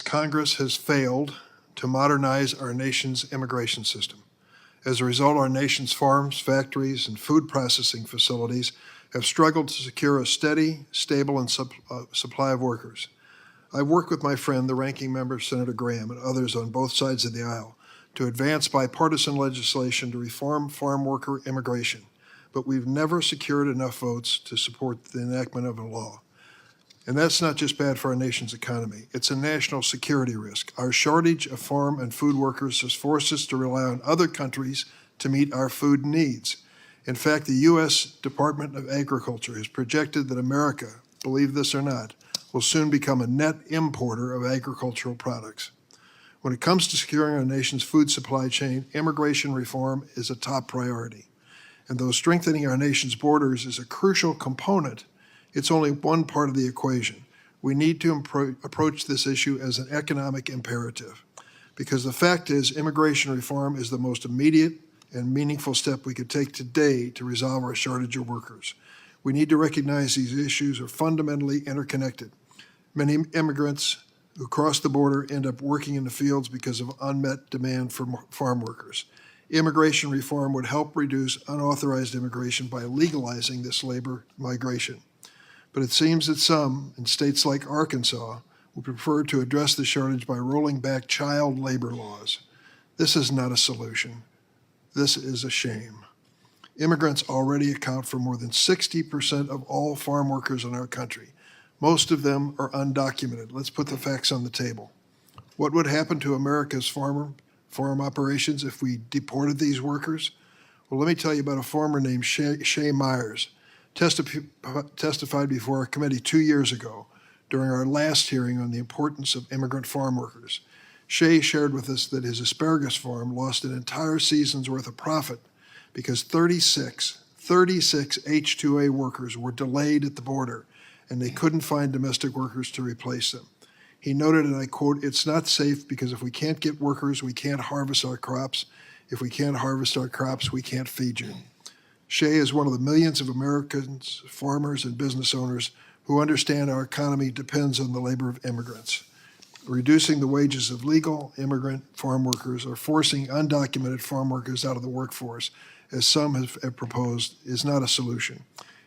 Congress has failed to modernize our nation's immigration system. As a result, our nation's farms, factories, and food processing facilities have struggled to secure a steady, stable, and supply of workers. I've worked with my friend, the ranking member, Senator Graham, and others on both sides of the aisle to advance bipartisan legislation to reform farm worker immigration, but we've never secured enough votes to support the enactment of a law. And that's not just bad for our nation's economy. It's a national security risk. Our shortage of farm and food workers has forced us to rely on other countries to meet our food needs. In fact, the U.S. Department of Agriculture has projected that America, believe this or not, will soon become a net importer of agricultural products. When it comes to securing our nation's food supply chain, immigration reform is a top priority. And though strengthening our nation's borders is a crucial component, it's only one part of the equation. We need to approach this issue as an economic imperative, because the fact is immigration reform is the most immediate and meaningful step we could take today to resolve our shortage of workers. We need to recognize these issues are fundamentally interconnected. Many immigrants who cross the border end up working in the fields because of unmet demand for farm workers. Immigration reform would help reduce unauthorized immigration by legalizing this labor migration. But it seems that some, in states like Arkansas, would prefer to address the shortage by rolling back child labor laws. This is not a solution. This is a shame. Immigrants already account for more than 60% of all farm workers in our country. Most of them are undocumented. Let's put the facts on the table. What would happen to America's farm operations if we deported these workers? Well, let me tell you about a farmer named Shay Myers. Testified before our committee 2 years ago during our last hearing on the importance of immigrant farm workers. Shay shared with us that his asparagus farm lost an entire season's worth of profit because 36 H-2A workers were delayed at the border and they couldn't find domestic workers to replace them. He noted, and I quote, "It's not safe because if we can't get workers, we can't harvest our crops. If we can't harvest our crops, we can't feed you." Shay is one of the millions of Americans, farmers, and business owners who understand our economy depends on the labor of immigrants. Reducing the wages of legal immigrant farm workers or forcing undocumented farm workers out of the workforce, as some have proposed, is not a solution.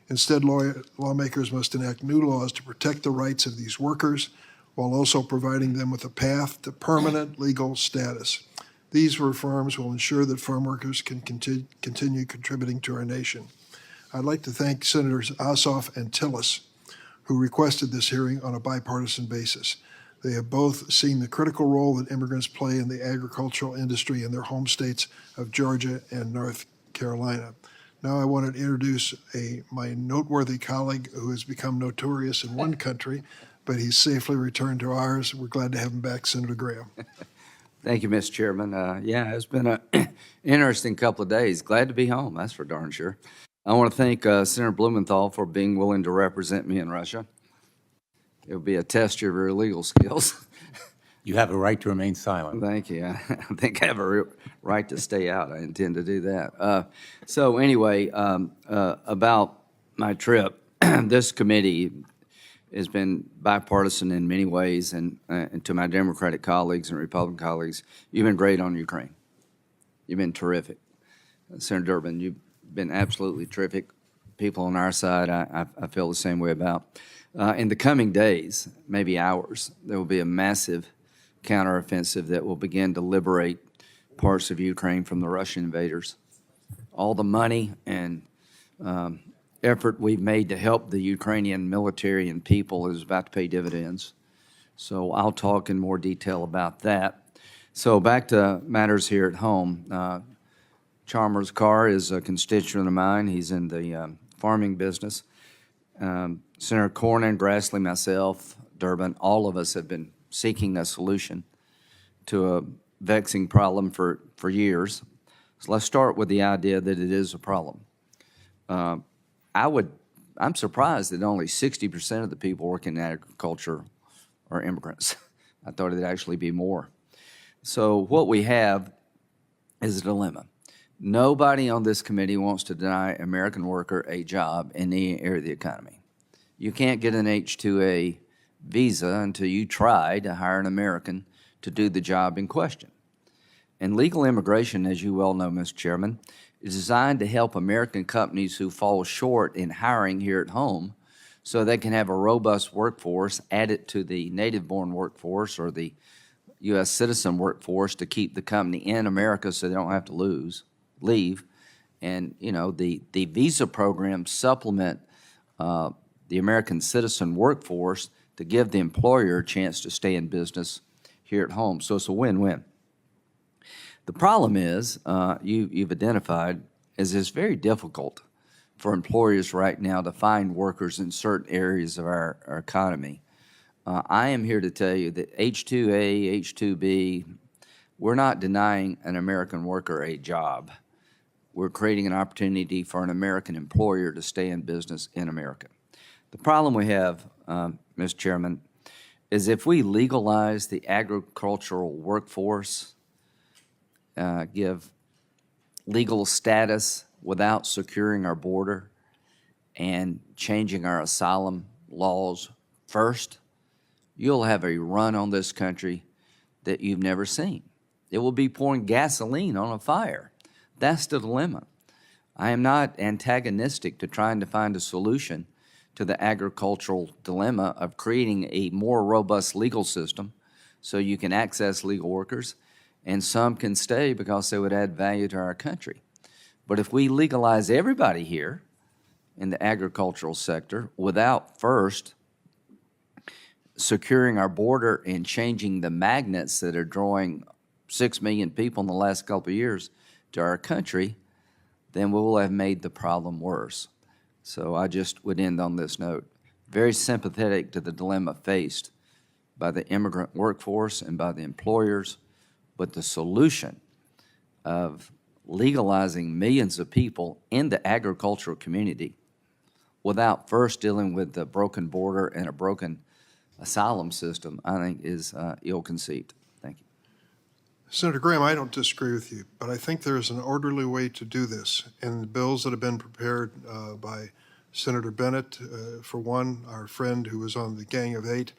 Instead, lawmakers must enact new laws to protect the rights of these workers while also providing them with a path to permanent legal status. These reforms will ensure that farm workers can continue contributing to our nation. I'd like to thank Senators Ossoff and Tillis, who requested this hearing on a bipartisan basis. They have both seen the critical role that immigrants play in the agricultural industry in their home states of Georgia and North Carolina. Now I want to introduce my noteworthy colleague who has become notorious in one country, but he's safely returned to ours. We're glad to have him back, Senator Graham. Thank you, Mr. Chairman. Yeah, it's been an interesting couple of days. Glad to be home, that's for darn sure. I want to thank Senator Blumenthal for being willing to represent me in Russia. It will be a test of your legal skills. You have a right to remain silent. Thank you. I think I have a right to stay out. I intend to do that. So anyway, about my trip, this committee has been bipartisan in many ways, and to my Democratic colleagues and Republican colleagues, you've been great on Ukraine. You've been terrific. Senator Durbin, you've been absolutely terrific. People on our side, I feel the same way about. In the coming days, maybe hours, there will be a massive counteroffensive that will begin to liberate parts of Ukraine from the Russian invaders. All the money and effort we've made to help the Ukrainian military and people is about to pay dividends. So I'll talk in more detail about that. So back to matters here at home. Chalmers Carr is a constituent of mine. He's in the farming business. Senator Cornyn, Grassley, myself, Durbin, all of us have been seeking a solution to a vexing problem for years. So let's start with the idea that it is a problem. I'm surprised that only 60% of the people working in agriculture are immigrants. I thought it'd actually be more. So what we have is a dilemma. Nobody on this committee wants to deny an American worker a job in any area of the economy. You can't get an H-2A visa until you try to hire an American to do the job in question. And legal immigration, as you well know, Mr. Chairman, is designed to help American companies who fall short in hiring here at home so they can have a robust workforce added to the native-born workforce or the U.S. citizen workforce to keep the company in America so they don't have to leave. And, you know, the visa programs supplement the American citizen workforce to give the employer a chance to stay in business here at home. So it's a win-win. The problem is, you've identified, is it's very difficult for employers right now to find workers in certain areas of our economy. I am here to tell you that H-2A, H-2B, we're not denying an American worker a job. We're creating an opportunity for an American employer to stay in business in America. The problem we have, Mr. Chairman, is if we legalize the agricultural workforce, give legal status without securing our border and changing our asylum laws first, you'll have a run on this country that you've never seen. It will be pouring gasoline on a fire. That's the dilemma. I am not antagonistic to trying to find a solution to the agricultural dilemma of creating a more robust legal system so you can access legal workers, and some can stay because they would add value to our country. But if we legalize everybody here in the agricultural sector without first securing our border and changing the magnets that are drawing 6 million people in the last couple of years to our country, then we will have made the problem worse. So I just would end on this note. Very sympathetic to the dilemma faced by the immigrant workforce and by the employers, but the solution of legalizing millions of people in the agricultural community without first dealing with the broken border and a broken asylum system, I think is ill-conceived. Thank you. Senator Graham, I don't disagree with you, but I think there is an orderly way to do this. And the bills that have been prepared by Senator Bennett, for one, our friend who was on the Gang of Eight,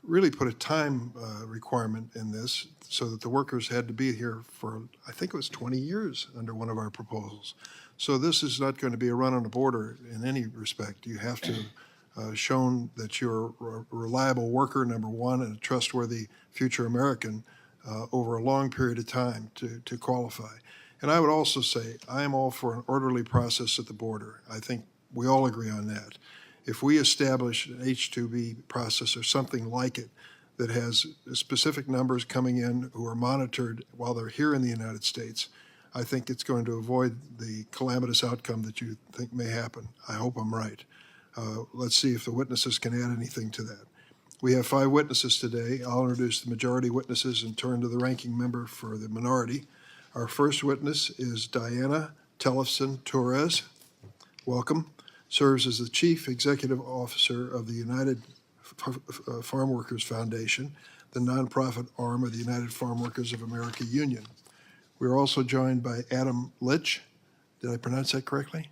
really put a time requirement in this so that the workers had to be here for, I think it was 20 years under one of our proposals. So this is not going to be a run on the border in any respect. You have to shown that you're a reliable worker, number one, and a trustworthy future American over a long period of time to qualify. And I would also say I am all for an orderly process at the border. I think we all agree on that. If we establish an H-2B process or something like it that has specific numbers coming in who are monitored while they're here in the United States, I think it's going to avoid the calamitous outcome that you think may happen. I hope I'm right. Let's see if the witnesses can add anything to that. We have 5 witnesses today. I'll introduce the majority witnesses and turn to the ranking member for the minority. Our first witness is Diana Tellefson Torres. Welcome. Serves as the Chief Executive Officer of the United Farm Workers Foundation, the nonprofit arm of the United Farm Workers of America Union. We're also joined by Adam Litch. Did I pronounce that correctly?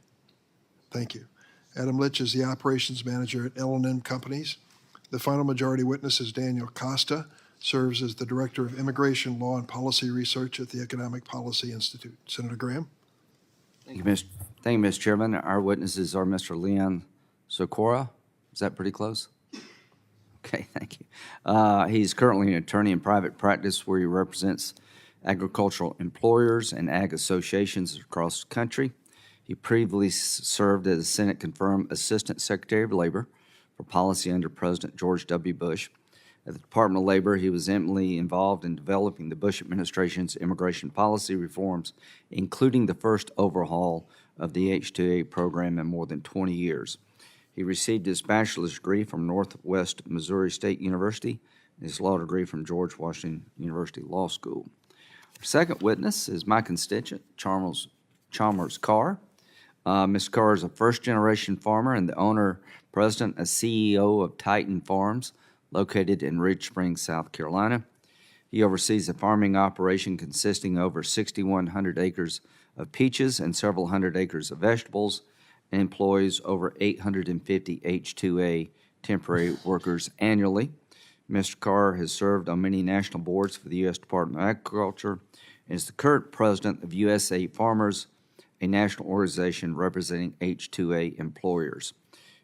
Thank you. Adam Litch is the operations manager at L&M Companies. The final majority witness is Daniel Costa, serves as the Director of Immigration Law and Policy Research at the Economic Policy Institute. Senator Graham? Thank you, Mr. Chairman. Our witnesses are Mr. Leon Socorro. Is that pretty close? Okay, thank you. He's currently an attorney in private practice where he represents agricultural employers and ag associations across the country. He previously served as Senate-confirmed Assistant Secretary of Labor for policy under President George W. Bush. At the Department of Labor, he was intimately involved in developing the Bush administration's immigration policy reforms, including the first overhaul of the H-2A program in more than 20 years. He received his bachelor's degree from Northwest Missouri State University and his law degree from George Washington University Law School. Our second witness is my constituent, Chalmers Carr. Mr. Carr is a first-generation farmer and the owner, president, and CEO of Titan Farms, located in Ridge Springs, South Carolina. He oversees a farming operation consisting of over 6,100 acres of peaches and several hundred acres of vegetables and employs over 850 H-2A temporary workers annually. Mr. Carr has served on many national boards for the U.S. Department of Agriculture and is the current president of USA Farmers, a national organization representing H-2A employers.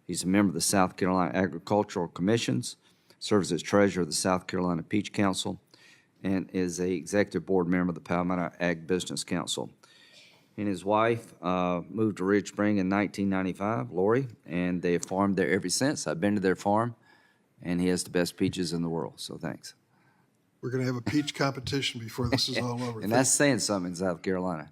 He's a member of the South Carolina Agricultural Commissions, serves as treasurer of the South Carolina Peach Council, and is a executive board member of the Palmetto Ag Business Council. He and his wife moved to Ridge Spring in 1995, Lori, and they have farmed there ever since. I've been to their farm, and he has the best peaches in the world, so thanks. We're going to have a peach competition before this is all over. And that's saying something in South Carolina.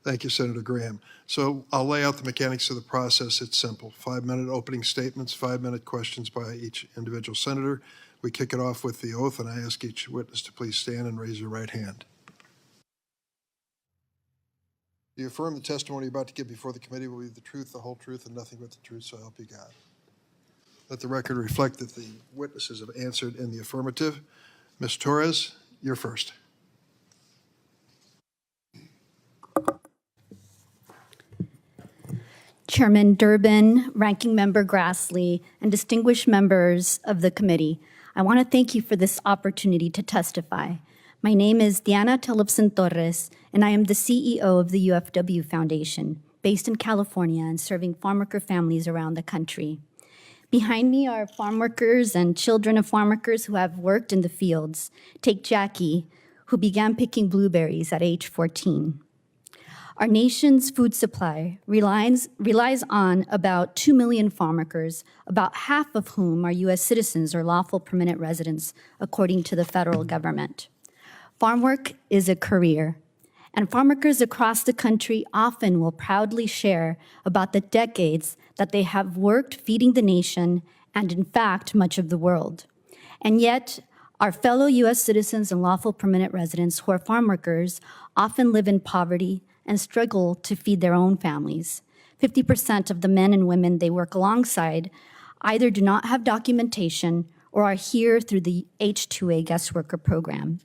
Thank you, Senator Graham. So I'll lay out the mechanics of the process. It's simple. 5-minute opening statements, 5-minute questions by each individual senator. We kick it off with the oath, and I ask each witness to please stand and raise your right hand. Do you affirm the testimony you're about to give before the committee will be the truth, the whole truth, and nothing but the truth, so help you God? Let the record reflect that the witnesses have answered in the affirmative. Ms. Torres, you're first. Chairman Durbin, Ranking Member Grassley, and distinguished members of the committee, I want to thank you for this opportunity to testify. My name is Diana Tellefson Torres, and I am the CEO of the UFW Foundation, based in California and serving farmworker families around the country. Behind me are farm workers and children of farm workers who have worked in the fields. Take Jackie, who began picking blueberries at age 14. Our nation's food supply relies on about 2 million farm workers, about half of whom are U.S. citizens or lawful permanent residents, according to the federal government. Farm work is a career, and farm workers across the country often will proudly share about the decades that they have worked feeding the nation and, in fact, much of the world. And yet, our fellow U.S. citizens and lawful permanent residents who are farm workers often live in poverty and struggle to feed their own families. 50% of the men and women they work alongside either do not have documentation or are here through the H-2A guest worker program.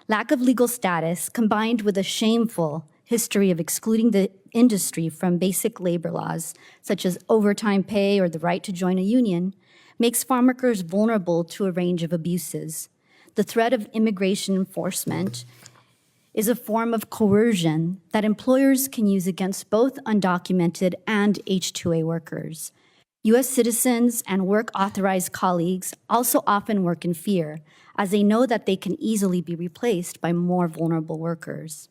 Lack of legal status, combined with a shameful history of excluding the industry from basic labor laws, such as overtime pay or the right to join a union, makes farm workers vulnerable to a range of abuses. The threat of immigration enforcement is a form of coercion that employers can use against both undocumented and H-2A workers. U.S. citizens and work-authorized colleagues also often work in fear, as they know that they can easily be replaced by more vulnerable workers.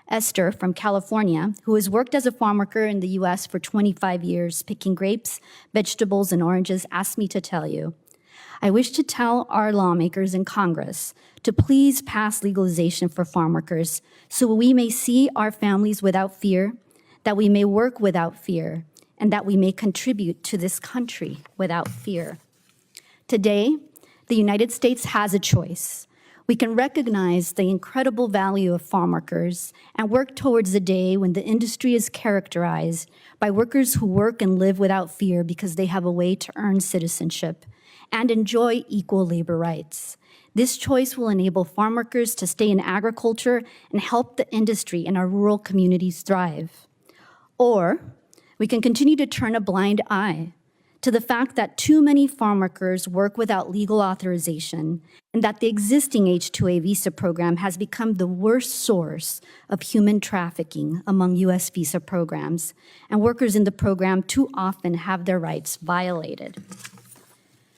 Esther from California, who has worked as a farm worker in the U.S. for 25 years, picking grapes, vegetables, and oranges, asked me to tell you, I wish to tell our lawmakers in Congress to please pass legalization for farm workers so we may see our families without fear, that we may work without fear, and that we may contribute to this country without fear. Today, the United States has a choice. We can recognize the incredible value of farm workers and work towards a day when the industry is characterized by workers who work and live without fear because they have a way to earn citizenship and enjoy equal labor rights. This choice will enable farm workers to stay in agriculture and help the industry in our rural communities thrive. Or we can continue to turn a blind eye to the fact that too many farm workers work without legal authorization and that the existing H-2A visa program has become the worst source of human trafficking among U.S. visa programs, and workers in the program too often have their rights violated.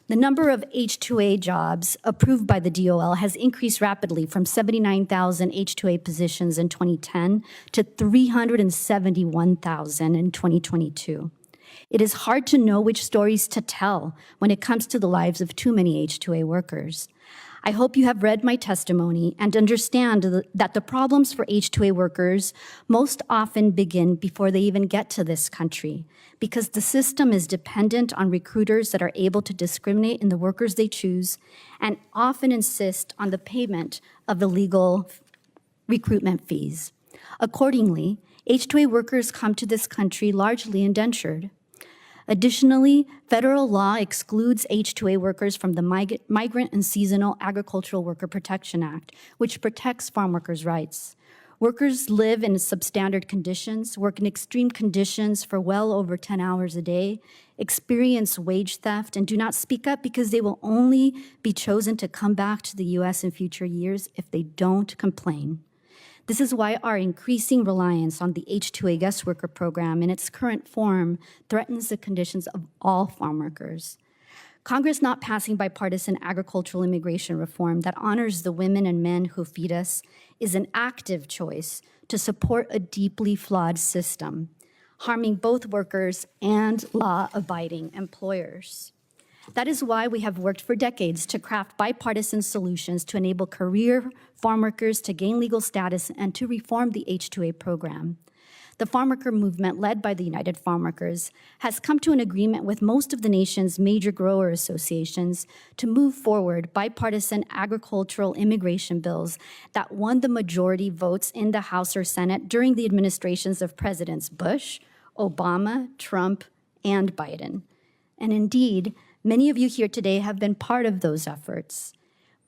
The number of H-2A jobs approved by the DOL has increased rapidly from 79,000 H-2A positions in 2010 to 371,000 in 2022. It is hard to know which stories to tell when it comes to the lives of too many H-2A workers. I hope you have read my testimony and understand that the problems for H-2A workers most often begin before they even get to this country, because the system is dependent on recruiters that are able to discriminate in the workers they choose and often insist on the payment of illegal recruitment fees. Accordingly, H-2A workers come to this country largely indentured. Additionally, federal law excludes H-2A workers from the Migrant and Seasonal Agricultural Worker Protection Act, which protects farm workers' rights. Workers live in substandard conditions, work in extreme conditions for well over 10 hours a day, experience wage theft, and do not speak up because they will only be chosen to come back to the U.S. in future years if they don't complain. This is why our increasing reliance on the H-2A guest worker program in its current form threatens the conditions of all farm workers. Congress not passing bipartisan agricultural immigration reform that honors the women and men who feed us is an active choice to support a deeply flawed system, harming both workers and law-abiding employers. That is why we have worked for decades to craft bipartisan solutions to enable career farm workers to gain legal status and to reform the H-2A program. The farm worker movement, led by the United Farm Workers, has come to an agreement with most of the nation's major grower associations to move forward bipartisan agricultural immigration bills that won the majority votes in the House or Senate during the administrations of Presidents Bush, Obama, Trump, and Biden. And indeed, many of you here today have been part of those efforts.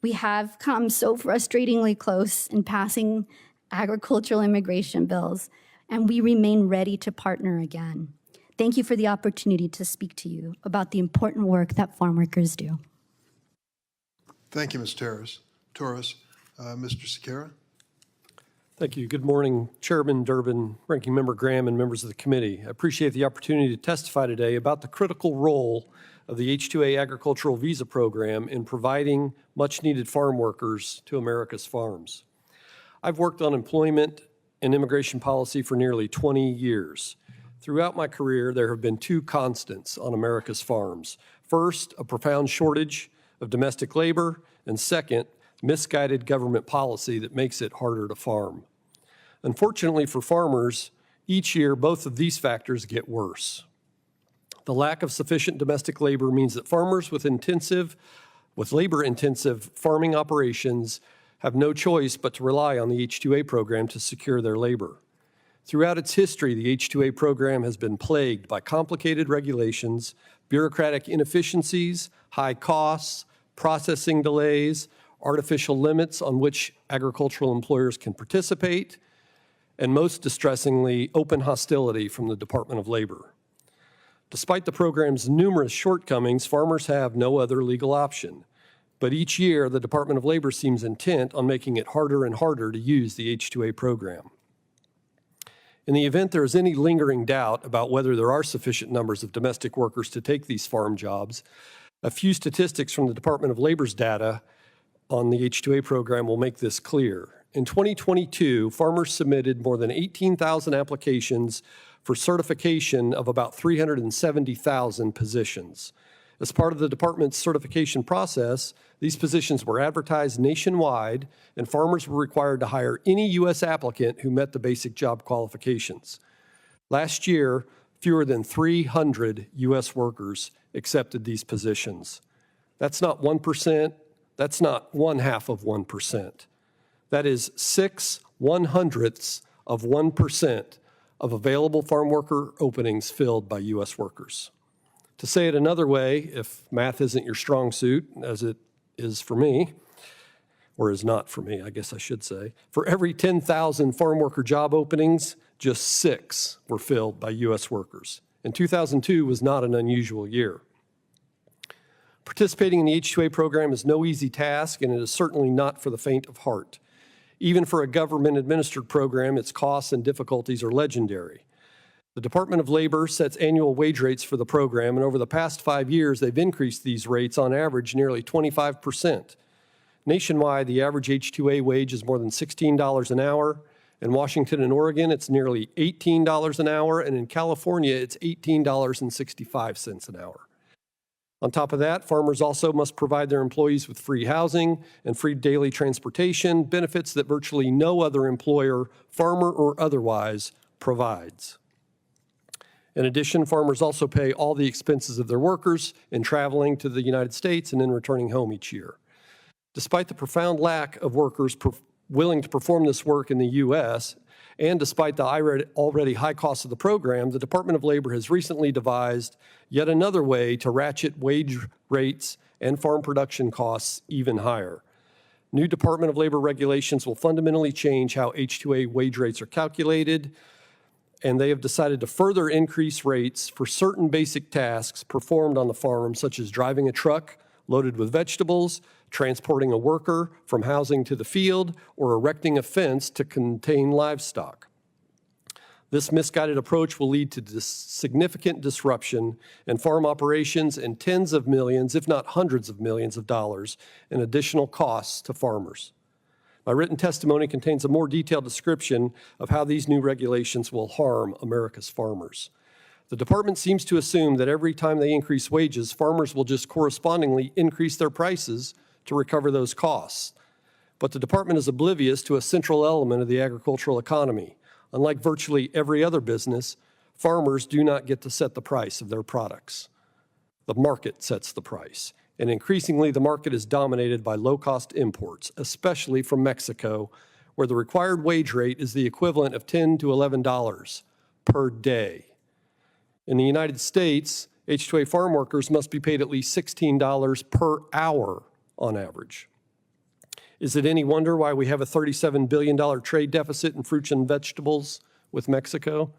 We have come so frustratingly close in passing agricultural immigration bills, and we remain ready to partner again. Thank you for the opportunity to speak to you about the important work that farm workers do. Thank you, Ms. Torres. Mr. Sequeira? Thank you. Good morning, Chairman Durbin, Ranking Member Graham, and members of the committee. I appreciate the opportunity to testify today about the critical role of the H-2A agricultural visa program in providing much-needed farm workers to America's farms. I've worked on employment and immigration policy for nearly 20 years. Throughout my career, there have been two constants on America's farms. First, a profound shortage of domestic labor, and second, misguided government policy that makes it harder to farm. Unfortunately for farmers, each year both of these factors get worse. The lack of sufficient domestic labor means that farmers with labor-intensive farming operations have no choice but to rely on the H-2A program to secure their labor. Throughout its history, the H-2A program has been plagued by complicated regulations, bureaucratic inefficiencies, high costs, processing delays, artificial limits on which agricultural employers can participate, and most distressingly, open hostility from the Department of Labor. Despite the program's numerous shortcomings, farmers have no other legal option. But each year, the Department of Labor seems intent on making it harder and harder to use the H-2A program. In the event there is any lingering doubt about whether there are sufficient numbers of domestic workers to take these farm jobs, a few statistics from the Department of Labor's data on the H-2A program will make this clear. In 2022, farmers submitted more than 18,000 applications for certification of about 370,000 positions. As part of the department's certification process, these positions were advertised nationwide, and farmers were required to hire any U.S. applicant who met the basic job qualifications. Last year, fewer than 300 U.S. workers accepted these positions. That's not 1%, that's not 0.5%. That is 0.06 of available farm worker openings filled by U.S. workers. To say it another way, if math isn't your strong suit, as it is for me, or is not for me, I guess I should say, for every 10,000 farm worker job openings, just 6 were filled by U.S. workers. And 2002 was not an unusual year. Participating in the H-2A program is no easy task, and it is certainly not for the faint of heart. Even for a government-administered program, its costs and difficulties are legendary. The Department of Labor sets annual wage rates for the program, and over the past 5 years, they've increased these rates on average nearly 25%. Nationwide, the average H-2A wage is more than $16 an hour. In Washington and Oregon, it's nearly $18 an hour, and in California, it's $18.65 an hour. On top of that, farmers also must provide their employees with free housing and free daily transportation, benefits that virtually no other employer, farmer or otherwise, provides. In addition, farmers also pay all the expenses of their workers in traveling to the United States and in returning home each year. Despite the profound lack of workers willing to perform this work in the U.S., and despite the already high cost of the program, the Department of Labor has recently devised yet another way to ratchet wage rates and farm production costs even higher. New Department of Labor regulations will fundamentally change how H-2A wage rates are calculated, and they have decided to further increase rates for certain basic tasks performed on the farm, such as driving a truck loaded with vegetables, transporting a worker from housing to the field, or erecting a fence to contain livestock. This misguided approach will lead to significant disruption in farm operations and tens of millions, if not hundreds of millions of dollars in additional costs to farmers. My written testimony contains a more detailed description of how these new regulations will harm America's farmers. The department seems to assume that every time they increase wages, farmers will just correspondingly increase their prices to recover those costs. But the department is oblivious to a central element of the agricultural economy. Unlike virtually every other business, farmers do not get to set the price of their products. The market sets the price. And increasingly, the market is dominated by low-cost imports, especially from Mexico, where the required wage rate is the equivalent of $10 to $11 per day. In the United States, H-2A farm workers must be paid at least $16 per hour on average. Is it any wonder why we have a $37 billion trade deficit in fruits and vegetables with Mexico?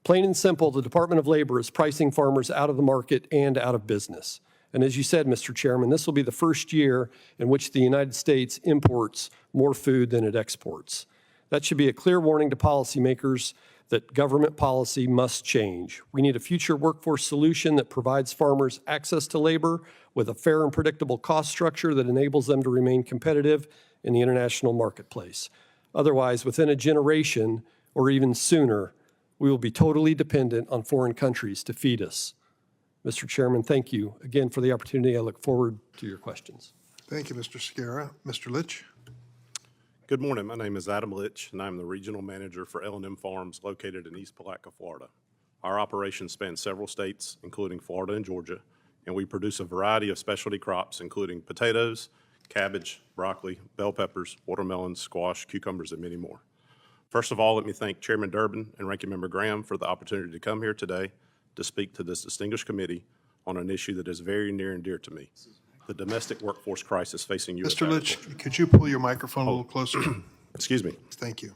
Plain and simple, the Department of Labor is pricing farmers out of the market and out of business. And as you said, Mr. Chairman, this will be the first year in which the United States imports more food than it exports. That should be a clear warning to policymakers that government policy must change. We need a future workforce solution that provides farmers access to labor with a fair and predictable cost structure that enables them to remain competitive in the international marketplace. Otherwise, within a generation or even sooner, we will be totally dependent on foreign countries to feed us. Mr. Chairman, thank you again for the opportunity. I look forward to your questions. Thank you, Mr. Scarra. Mr. Litch? Good morning. My name is Adam Litch, and I'm the Regional Manager for L&M Farms located in East Palatka, Florida. Our operations span several states, including Florida and Georgia, and we produce a variety of specialty crops, including potatoes, cabbage, broccoli, bell peppers, watermelons, squash, cucumbers, and many more. First of all, let me thank Chairman Durbin and Ranking Member Graham for the opportunity to come here today to speak to this distinguished committee on an issue that is very near and dear to me, the domestic workforce crisis facing U.S. Mr. Litch, agriculture. could you pull your microphone a little closer? Excuse me. Thank you.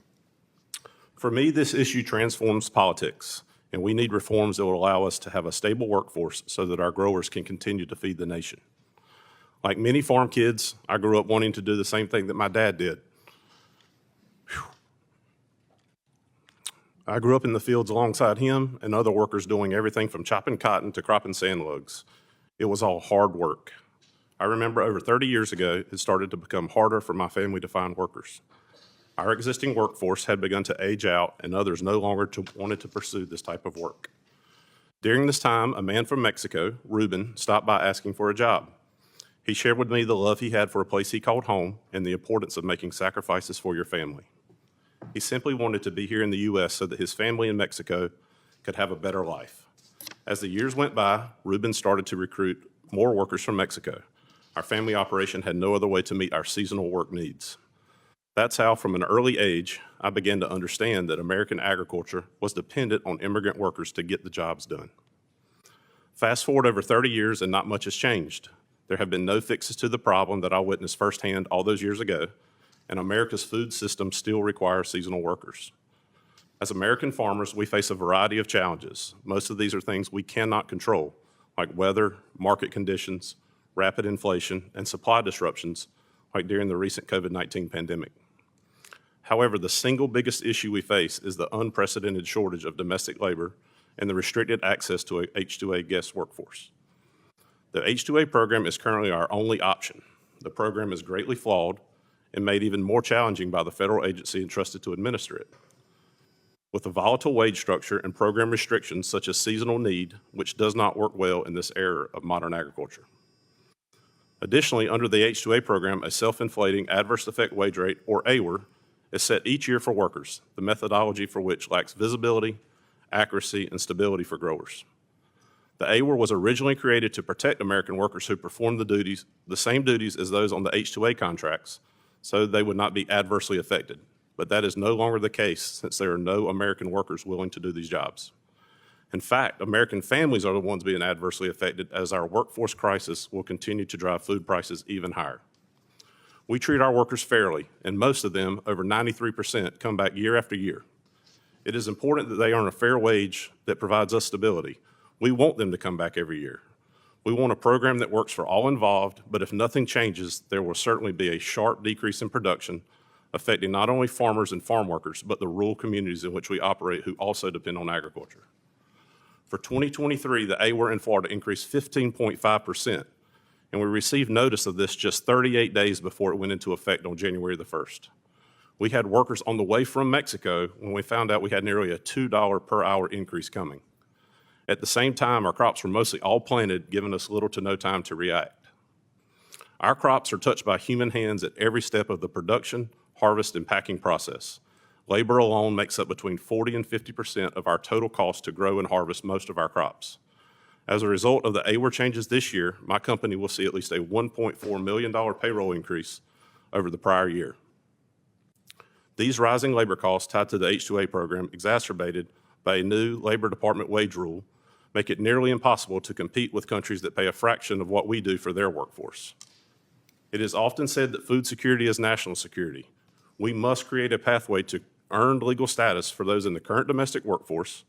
For me, this issue transforms politics, and we need reforms that will allow us to have a stable workforce so that our growers can continue to feed the nation. Like many farm kids, I grew up wanting to do the same thing that my dad did. I grew up in the fields alongside him and other workers doing everything from chopping cotton to cropping sand lugs. It was all hard work. I remember over 30 years ago, it started to become harder for my family to find workers. Our existing workforce had begun to age out, and others no longer wanted to pursue this type of work. During this time, a man from Mexico, Ruben, stopped by asking for a job. He shared with me the love he had for a place he called home and the importance of making sacrifices for your family. He simply wanted to be here in the U.S. so that his family in Mexico could have a better life. As the years went by, Ruben started to recruit more workers from Mexico. Our family operation had no other way to meet our seasonal work needs. That's how, from an early age, I began to understand that American agriculture was dependent on immigrant workers to get the jobs done. Fast forward over 30 years and not much has changed. There have been no fixes to the problem that I witnessed firsthand all those years ago, and America's food system still requires seasonal workers. As American farmers, we face a variety of challenges. Most of these are things we cannot control, like weather, market conditions, rapid inflation, and supply disruptions, like during the recent COVID-19 pandemic. However, the single biggest issue we face is the unprecedented shortage of domestic labor and the restricted access to a H-2A guest workforce. The H-2A program is currently our only option. The program is greatly flawed and made even more challenging by the federal agency entrusted to administer it. With a volatile wage structure and program restrictions such as seasonal need, which does not work well in this era of modern agriculture. Additionally, under the H-2A program, a self-inflating adverse effect wage rate, or AWR, is set each year for workers, the methodology for which lacks visibility, accuracy, and stability for growers. The AWR was originally created to protect American workers who perform the same duties as those on the H-2A contracts, so they would not be adversely affected. But that is no longer the case since there are no American workers willing to do these jobs. In fact, American families are the ones being adversely affected as our workforce crisis will continue to drive food prices even higher. We treat our workers fairly, and most of them, over 93%, come back year after year. It is important that they earn a fair wage that provides us stability. We want them to come back every year. We want a program that works for all involved, but if nothing changes, there will certainly be a sharp decrease in production, affecting not only farmers and farm workers, but the rural communities in which we operate who also depend on agriculture. For 2023, the AWAR in Florida increased 15.5%, and we received notice of this just 38 days before it went into effect on January the 1st. We had workers on the way from Mexico when we found out we had nearly a $2 per hour increase coming. At the same time, our crops were mostly all planted, giving us little to no time to react. Our crops are touched by human hands at every step of the production, harvest, and packing process. Labor alone makes up between 40 and 50% of our total cost to grow and harvest most of our crops. As a result of the AWAR changes this year, my company will see at least a $1.4 million payroll increase over the prior year. These rising labor costs tied to the H-2A program, exacerbated by a new Labor Department wage rule, make it nearly impossible to compete with countries that pay a fraction of what we do for their workforce. It is often said that food security is national security. We must create a pathway to earned legal status for those in the current domestic workforce,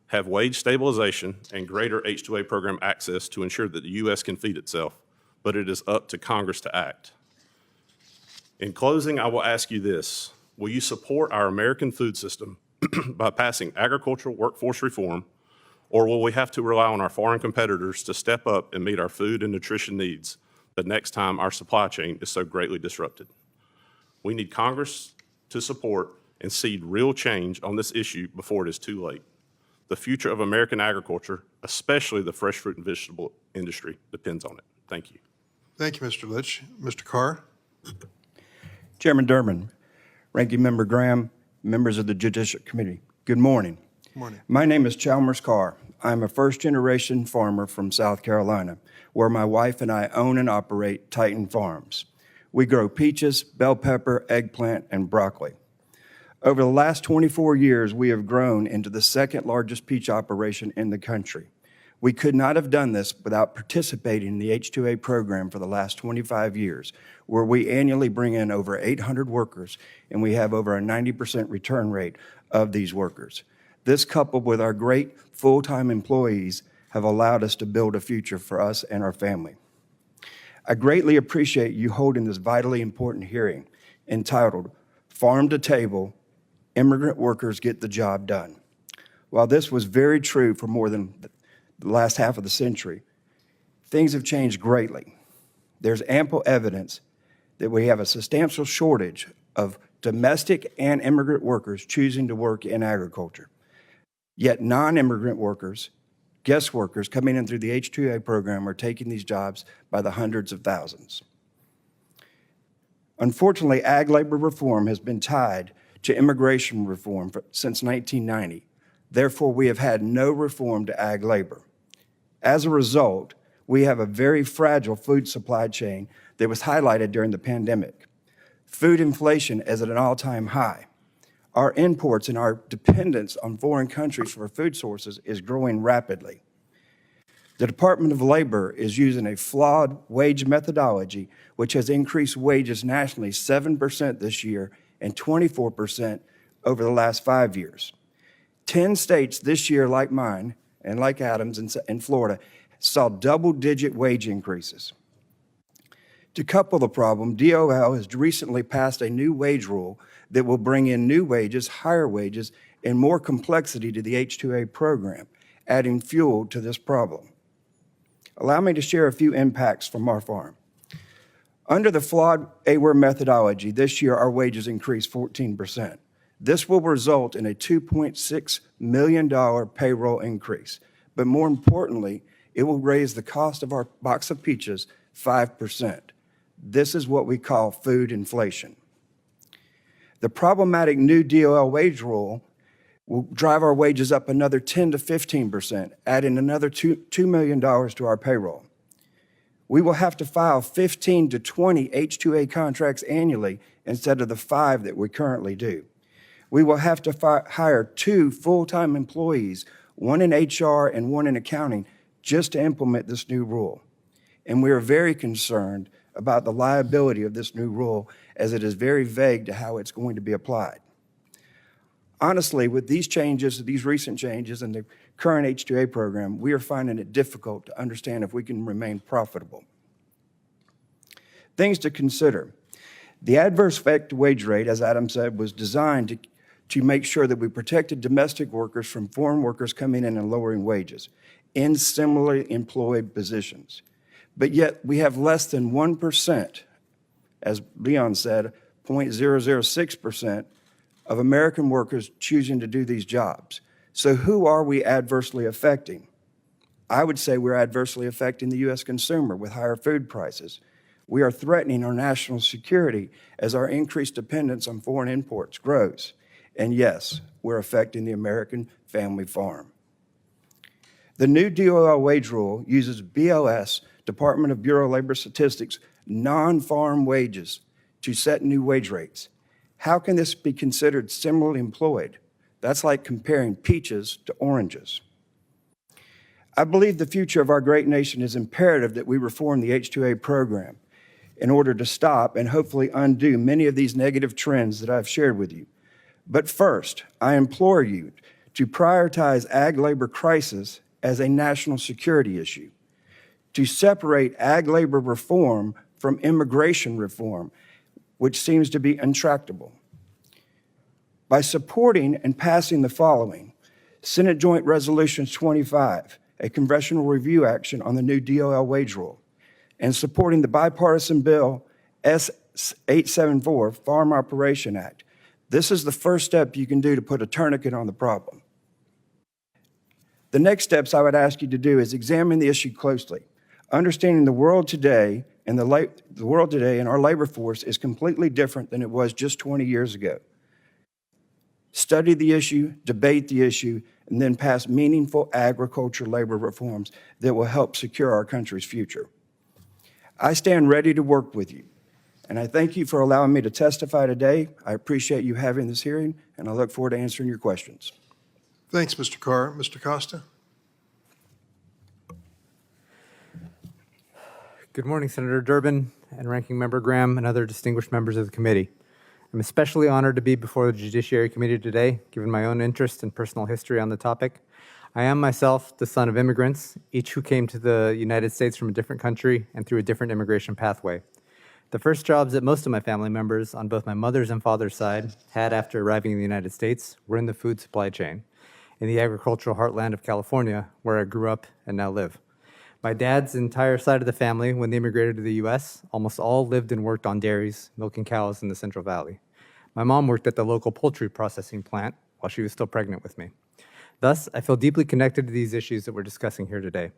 have wage stabilization, and greater H-2A program access to ensure that the U.S. can feed itself, but it is up to Congress to act. In closing, I will ask you this. Will you support our American food system by passing agricultural workforce reform, or will we have to rely on our foreign competitors to step up and meet our food and nutrition needs the next time our supply chain is so greatly disrupted? We need Congress to support and seed real change on this issue before it is too late. The future of American agriculture, especially the fresh fruit and vegetable industry, depends on it. Thank you. Thank you, Mr. Litch. Mr. Carr? Chairman Durbin, Ranking Member Graham, members of the Judiciary Committee, good morning. Good morning. My name is Chalmers Carr. I'm a first-generation farmer from South Carolina, where my wife and I own and operate Titan Farms. We grow peaches, bell pepper, eggplant, and broccoli. Over the last 24 years, we have grown into the second largest peach operation in the country. We could not have done this without participating in the H-2A program for the last 25 years, where we annually bring in over 800 workers, and we have over a 90% return rate of these workers. This, coupled with our great full-time employees, have allowed us to build a future for us and our family. I greatly appreciate you holding this vitally important hearing entitled Farm to Table, Immigrant Workers Get the Job Done. While this was very true for more than the last half of the century, things have changed greatly. There's ample evidence that we have a substantial shortage of domestic and immigrant workers choosing to work in agriculture. Yet non-immigrant workers, guest workers coming in through the H-2A program are taking these jobs by the hundreds of thousands. Unfortunately, ag labor reform has been tied to immigration reform since 1990. Therefore, we have had no reform to ag labor. As a result, we have a very fragile food supply chain that was highlighted during the pandemic. Food inflation is at an all-time high. Our imports and our dependence on foreign countries for food sources is growing rapidly. The Department of Labor is using a flawed wage methodology, which has increased wages nationally 7% this year and 24% over the last 5 years. 10 states this year, like mine, and like Adams in Florida, saw double-digit wage increases. To couple the problem, DOL has recently passed a new wage rule that will bring in new wages, higher wages, and more complexity to the H-2A program, adding fuel to this problem. Allow me to share a few impacts from our farm. Under the flawed AWAR methodology, this year our wages increased 14%. This will result in a $2.6 million payroll increase. But more importantly, it will raise the cost of our box of peaches 5%. This is what we call food inflation. The problematic new DOL wage rule will drive our wages up another 10 to 15%, adding another $2 million to our payroll. We will have to file 15 to 20 H-2A contracts annually instead of the 5 that we currently do. We will have to hire 2 full-time employees, 1 in HR and 1 in accounting, just to implement this new rule. And we are very concerned about the liability of this new rule, as it is very vague to how it's going to be applied. Honestly, with these changes, these recent changes and the current H-2A program, we are finding it difficult to understand if we can remain profitable. Things to consider. The adverse effect wage rate, as Adam said, was designed to make sure that we protected domestic workers from foreign workers coming in and lowering wages in similarly employed positions. But yet we have less than 1%, as Leon said, 0.006% of American workers choosing to do these jobs. So who are we adversely affecting? I would say we're adversely affecting the U.S. consumer with higher food prices. We are threatening our national security as our increased dependence on foreign imports grows. And yes, we're affecting the American family farm. The new DOL wage rule uses BLS, Department of Bureau of Labor Statistics, non-farm wages to set new wage rates. How can this be considered similarly employed? That's like comparing peaches to oranges. I believe the future of our great nation is imperative that we reform the H-2A program in order to stop and hopefully undo many of these negative trends that I've shared with you. But first, I implore you to prioritize ag labor crisis as a national security issue, to separate ag labor reform from immigration reform, which seems to be intractable. By supporting and passing the following: Senate Joint Resolution 25, a congressional review action on the new DOL wage rule, and supporting the bipartisan bill S-874, Farm Operation Act. This is the first step you can do to put a tourniquet on the problem. The next steps I would ask you to do is examine the issue closely. Understanding the world today and our labor force is completely different than it was just 20 years ago. Study the issue, debate the issue, and then pass meaningful agriculture labor reforms that will help secure our country's future. I stand ready to work with you, and I thank you for allowing me to testify today. I appreciate you having this hearing, and I look forward to answering your questions. Thanks, Mr. Carr. Mr. Costa? Good morning, Senator Durbin and Ranking Member Graham and other distinguished members of the committee. I'm especially honored to be before the Judiciary Committee today, given my own interest and personal history on the topic. I am myself the son of immigrants, each who came to the United States from a different country and through a different immigration pathway. The first jobs that most of my family members on both my mother's and father's side had after arriving in the United States were in the food supply chain, in the agricultural heartland of California, where I grew up and now live. My dad's entire side of the family, when they immigrated to the U.S., almost all lived and worked on dairies, milking cows in the Central Valley. My mom worked at the local poultry processing plant while she was still pregnant with me. Thus, I feel deeply connected to these issues that we're discussing here today.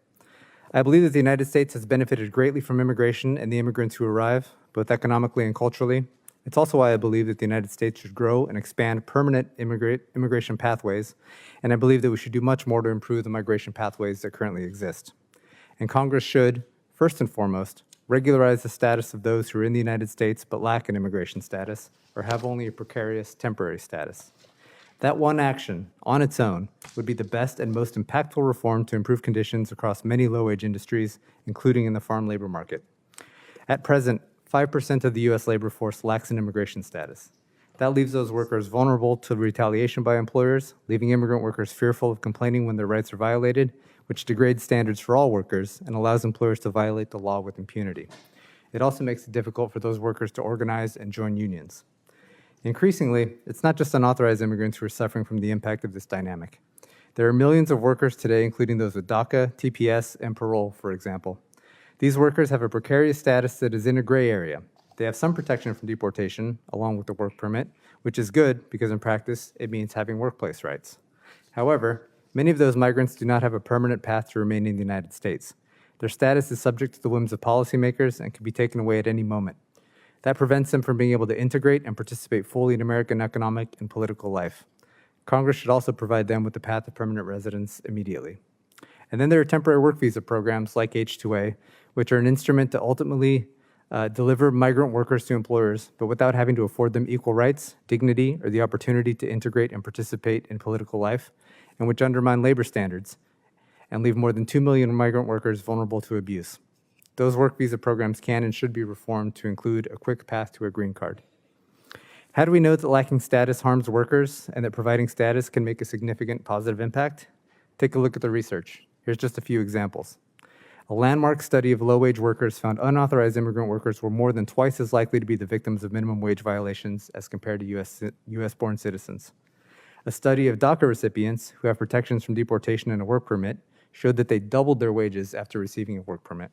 I believe that the United States has benefited greatly from immigration and the immigrants who arrive, both economically and culturally. It's also why I believe that the United States should grow and expand permanent immigration pathways, and I believe that we should do much more to improve the migration pathways that currently exist. And Congress should, first and foremost, regularize the status of those who are in the United States but lack an immigration status or have only a precarious temporary status. That one action, on its own, would be the best and most impactful reform to improve conditions across many low-wage industries, including in the farm labor market. At present, 5% of the U.S. labor force lacks an immigration status. That leaves those workers vulnerable to retaliation by employers, leaving immigrant workers fearful of complaining when their rights are violated, which degrades standards for all workers and allows employers to violate the law with impunity. It also makes it difficult for those workers to organize and join unions. Increasingly, it's not just unauthorized immigrants who are suffering from the impact of this dynamic. There are millions of workers today, including those with DACA, TPS, and parole, for example. These workers have a precarious status that is in a gray area. They have some protection from deportation, along with the work permit, which is good because in practice, it means having workplace rights. However, many of those migrants do not have a permanent path to remain in the United States. Their status is subject to the whims of policymakers and can be taken away at any moment. That prevents them from being able to integrate and participate fully in American economic and political life. Congress should also provide them with the path to permanent residence immediately. And then there are temporary work visa programs like H-2A, which are an instrument to ultimately deliver migrant workers to employers, but without having to afford them equal rights, dignity, or the opportunity to integrate and participate in political life, and which undermine labor standards and leave more than 2 million migrant workers vulnerable to abuse. Those work visa programs can and should be reformed to include a quick path to a green card. How do we know that lacking status harms workers and that providing status can make a significant positive impact? Take a look at the research. Here's just a few examples. A landmark study of low-wage workers found unauthorized immigrant workers were more than twice as likely to be the victims of minimum wage violations as compared to U.S.-born citizens. A study of DACA recipients who have protections from deportation and a work permit showed that they doubled their wages after receiving a work permit.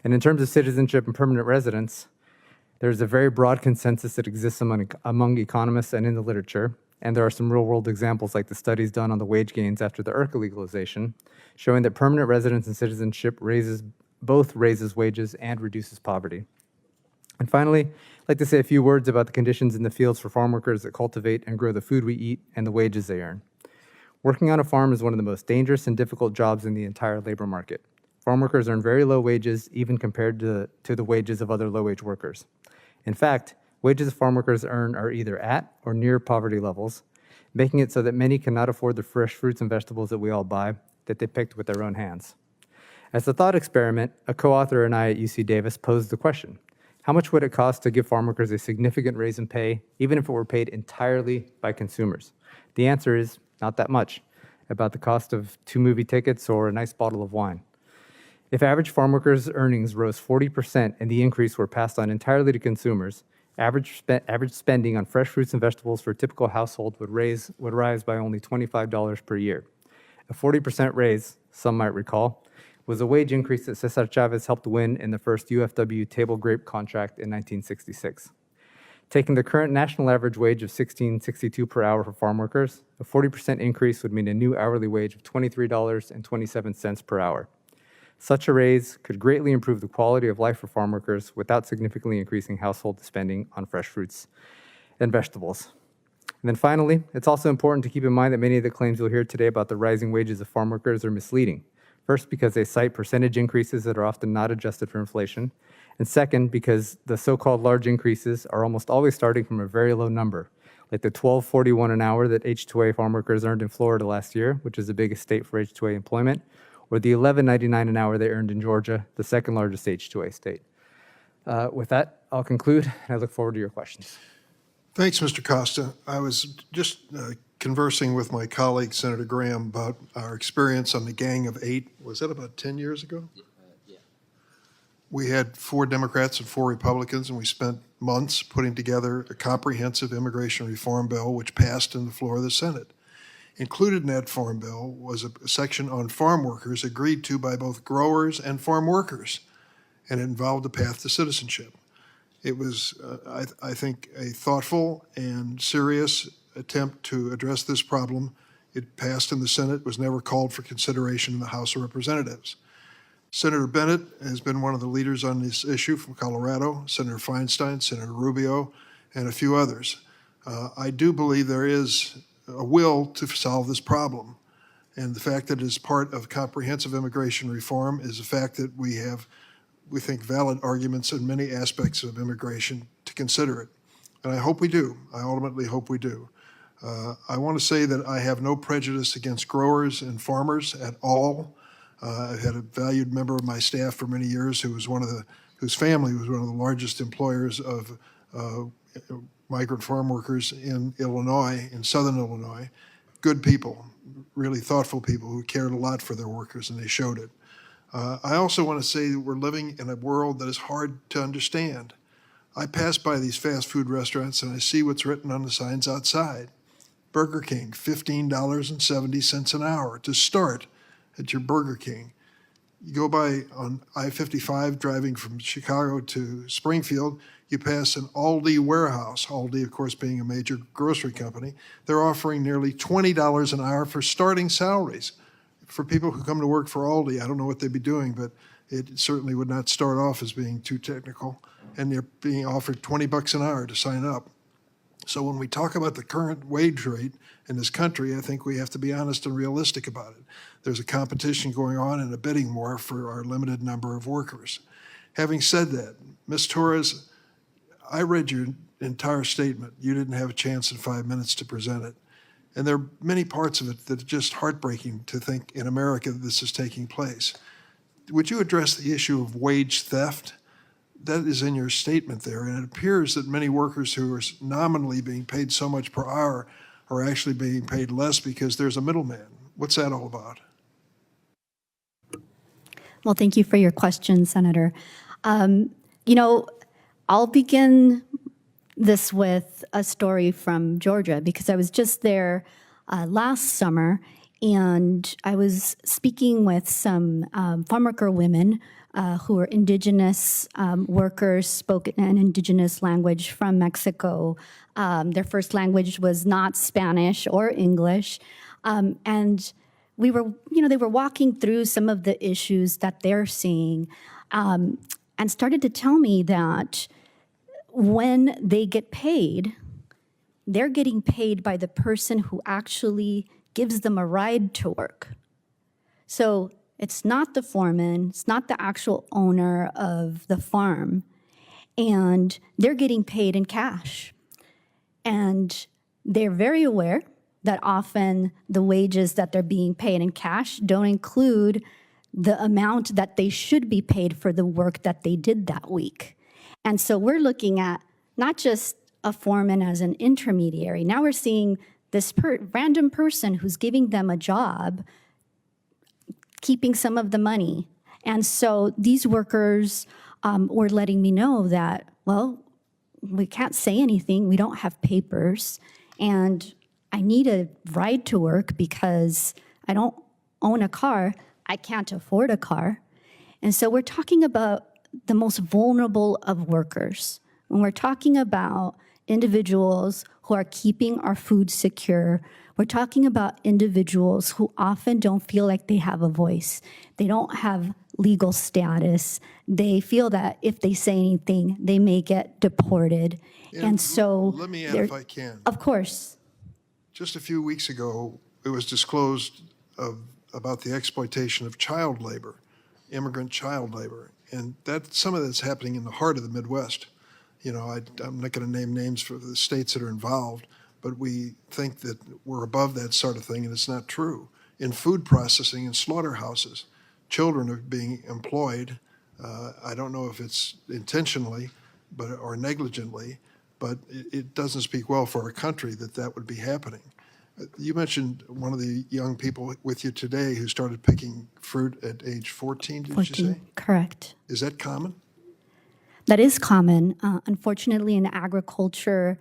And in terms of citizenship and permanent residence, there's a very broad consensus that exists among economists and in the literature, and there are some real-world examples like the studies done on the wage gains after the IRCA legalization, showing that permanent residence and citizenship both raises wages and reduces poverty. And finally, I'd like to say a few words about the conditions in the fields for farm workers that cultivate and grow the food we eat and the wages they earn. Working on a farm is one of the most dangerous and difficult jobs in the entire labor market. Farm workers earn very low wages, even compared to the wages of other low-wage workers. In fact, wages farm workers earn are either at or near poverty levels, making it so that many cannot afford the fresh fruits and vegetables that we all buy that they picked with their own hands. As a thought experiment, a co-author and I at UC Davis posed the question, how much would it cost to give farm workers a significant raise in pay, even if it were paid entirely by consumers? The answer is not that much, about the cost of 2 movie tickets or a nice bottle of wine. If average farm workers' earnings rose 40% and the increase were passed on entirely to consumers, average spending on fresh fruits and vegetables for a typical household would rise by only $25 per year. A 40% raise, some might recall, was a wage increase that Cesar Chavez helped win in the first UFW table grape contract in 1966. Taking the current national average wage of $16.62 per hour for farm workers, a 40% increase would mean a new hourly wage of $23.27 per hour. Such a raise could greatly improve the quality of life for farm workers without significantly increasing household spending on fresh fruits and vegetables. And then finally, it's also important to keep in mind that many of the claims you'll hear today about the rising wages of farm workers are misleading. First, because they cite percentage increases that are often not adjusted for inflation. And second, because the so-called large increases are almost always starting from a very low number, like the $12.41 an hour that H-2A farm workers earned in Florida last year, which is the biggest state for H-2A employment, or the $11.99 an hour they earned in Georgia, the second largest H-2A state. With that, I'll conclude, and I look forward to your questions. Thanks, Mr. Costa. I was just conversing with my colleague, Senator Graham, about our experience on the Gang of Eight. Was that about 10 years ago? Yeah. We had 4 Democrats and 4 Republicans, and we spent months putting together a comprehensive immigration reform bill, which passed in the floor of the Senate. Included in that farm bill was a section on farm workers agreed to by both growers and farm workers, and it involved a path to citizenship. It was, I think, a thoughtful and serious attempt to address this problem. It passed in the Senate, was never called for consideration in the House of Representatives. Senator Bennett has been one of the leaders on this issue from Colorado, Senator Feinstein, Senator Rubio, and a few others. I do believe there is a will to solve this problem. And the fact that it is part of comprehensive immigration reform is a fact that we have, we think, valid arguments in many aspects of immigration to consider it. And I hope we do. I ultimately hope we do. I want to say that I have no prejudice against growers and farmers at all. I've had a valued member of my staff for many years whose family was one of the largest employers of migrant farm workers in Illinois, in southern Illinois. Good people, really thoughtful people who cared a lot for their workers, and they showed it. I also want to say that we're living in a world that is hard to understand. I pass by these fast food restaurants and I see what's written on the signs outside. Burger King, $15.70 an hour to start at your Burger King. You go by on I-55 driving from Chicago to Springfield, you pass an Aldi warehouse, Aldi, of course, being a major grocery company. They're offering nearly $20 an hour for starting salaries. For people who come to work for Aldi, I don't know what they'd be doing, but it certainly would not start off as being too technical. And they're being offered $20 an hour to sign up. So when we talk about the current wage rate in this country, I think we have to be honest and realistic about it. There's a competition going on and a bidding war for our limited number of workers. Having said that, Ms. Torres, I read your entire statement. You didn't have a chance in 5 minutes to present it. And there are many parts of it that are just heartbreaking to think in America that this is taking place. Would you address the issue of wage theft? that is in your statement there, and it appears that many workers who are nominally being paid so much per hour are actually being paid less because there's a middleman. What's that all about? Well, thank you for your question, Senator. You know, I'll begin this with a story from Georgia because I was just there last summer, and I was speaking with some farm worker women who are indigenous workers, spoke an indigenous language from Mexico. Their first language was not Spanish or English. And we were, they were walking through some of the issues that they're seeing and started to tell me that when they get paid, they're getting paid by the person who actually gives them a ride to work. So it's not the foreman, it's not the actual owner of the farm, and they're getting paid in cash. And they're very aware that often the wages that they're being paid in cash don't include the amount that they should be paid for the work that they did that week. And so we're looking at not just a foreman as an intermediary. Now we're seeing this random person who's giving them a job, keeping some of the money. And so these workers were letting me know that, well, we can't say anything. We don't have papers. And I need a ride to work because I don't own a car. I can't afford a car. And so we're talking about the most vulnerable of workers. When we're talking about individuals who are keeping our food secure, we're talking about individuals who often don't feel like they have a voice. They don't have legal status. They feel that if they say anything, they may get deported. And so let me add, if I can. Of course. Just a few weeks ago, it was disclosed about the exploitation of child labor, immigrant child labor. And some of that's happening in the heart of the Midwest. I'm not going to name names for the states that are involved, but we think that we're above that sort of thing, and it's not true. In food processing and slaughterhouses, children are being employed. I don't know if it's intentionally or negligently, but it doesn't speak well for our country that would be happening. You mentioned one of the young people with you today who started picking fruit at age 14, did you say? Correct. Is that common? That is common. Unfortunately, in agriculture,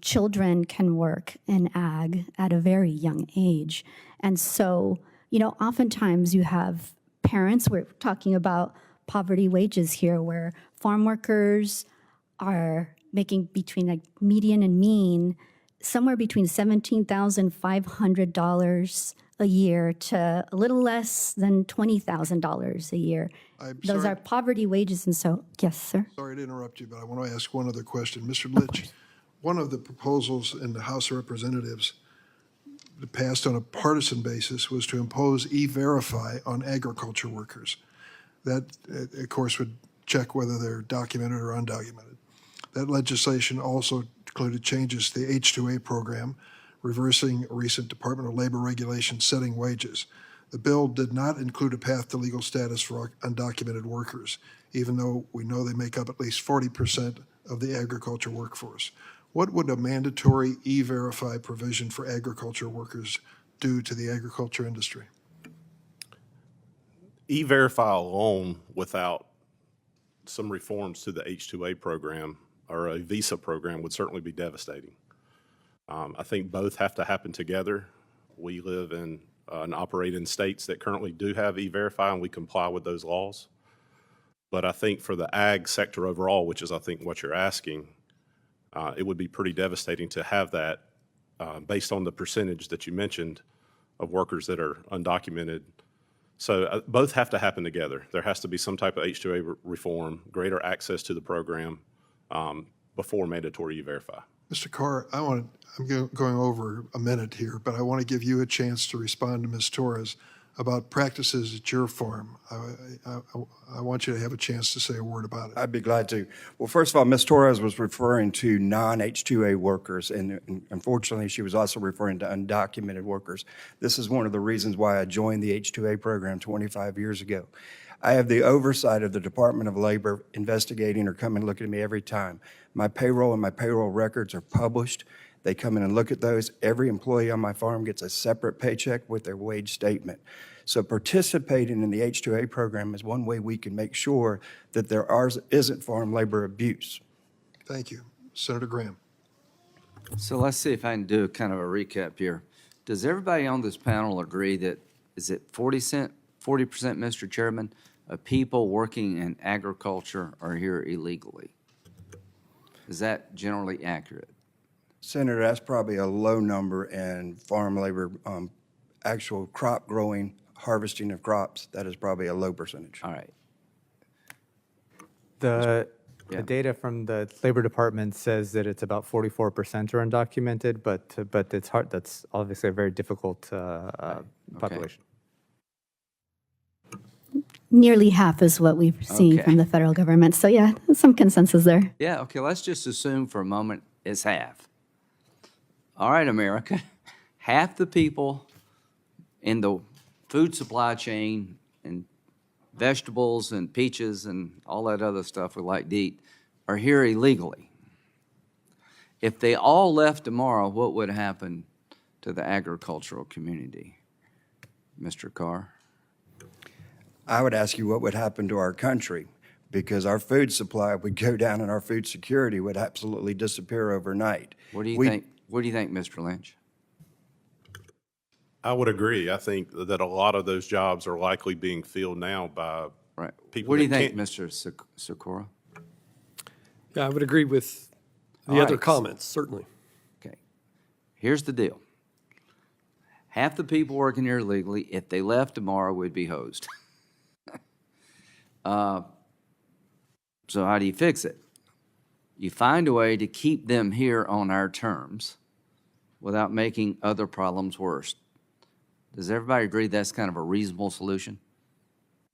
children can work in ag at a very young age. And so, oftentimes you have parents, we're talking about poverty wages here, where farm workers are making between median and mean somewhere between $17,500 a year to a little less than $20,000 a year. Those are poverty wages. And so, yes, sir. Sorry to interrupt you, but I want to ask one other question. Mr. Litch, one of the proposals in the House of Representatives that passed on a partisan basis was to impose E-Verify on agriculture workers. That, of course, would check whether they're documented or undocumented. That legislation also included changes to the H-2A program, reversing recent Department of Labor regulations setting wages. The bill did not include a path to legal status for undocumented workers, even though we know they make up at least 40% of the agriculture workforce. What would a mandatory E-Verify provision for agriculture workers do to the agriculture industry? E-Verify alone, without some reforms to the H-2A program or a visa program, would certainly be devastating. I think both have to happen together. We live in and operate in states that currently do have E-Verify, and we comply with those laws. But I think for the ag sector overall, which is I think what you're asking, it would be pretty devastating to have that based on the percentage that you mentioned of workers that are undocumented. So both have to happen together. There has to be some type of H-2A reform, greater access to the program before mandatory E-Verify. Mr. Carr, I'm going over a minute here, but I want to give you a chance to respond to Ms. Torres about practices at your farm. I want you to have a chance to say a word about it. I'd be glad to. Well, first of all, Ms. Torres was referring to non-H-2A workers, and unfortunately, she was also referring to undocumented workers. This is one of the reasons why I joined the H-2A program 25 years ago. I have the oversight of the Department of Labor investigating or come and look at me every time. My payroll and my payroll records are published. They come in and look at those. Every employee on my farm gets a separate paycheck with their wage statement. So participating in the H-2A program is one way we can make sure that there isn't farm labor abuse. Thank you. Senator Graham. So let's see if I can do kind of a recap here. Does everybody on this panel agree that, is it 40%, Mr. Chairman, of people working in agriculture are here illegally? Is that generally accurate? Senator, that's probably a low number in farm labor, actual crop growing, harvesting of crops. That is probably a low percentage. All right. The Yeah. data from the Labor Department says that it's about 44% are undocumented, but it's hard. That's obviously a very difficult population. Nearly half is what we've seen Okay. from the federal government. So yeah, some consensus there. Yeah, okay, let's just assume for a moment it's half. All right, America, half the people in the food supply chain and vegetables and peaches and all that other stuff we like to eat are here illegally. If they all left tomorrow, what would happen to the agricultural community? Mr. Carr? I would ask you what would happen to our country, because our food supply would go down and our food security would absolutely disappear overnight. What do you think? What do you think, Mr. Lynch? I would agree. I think that a lot of those jobs are likely being filled now by Right. people What do you that think, can't- Mr. Sikora? Yeah, I would agree with the All other right. comments, certainly. Okay. Here's the deal. Half the people working here legally, if they left tomorrow, would be hosed. So how do you fix it? You find a way to keep them here on our terms without making other problems worse. Does everybody agree that's kind of a reasonable solution?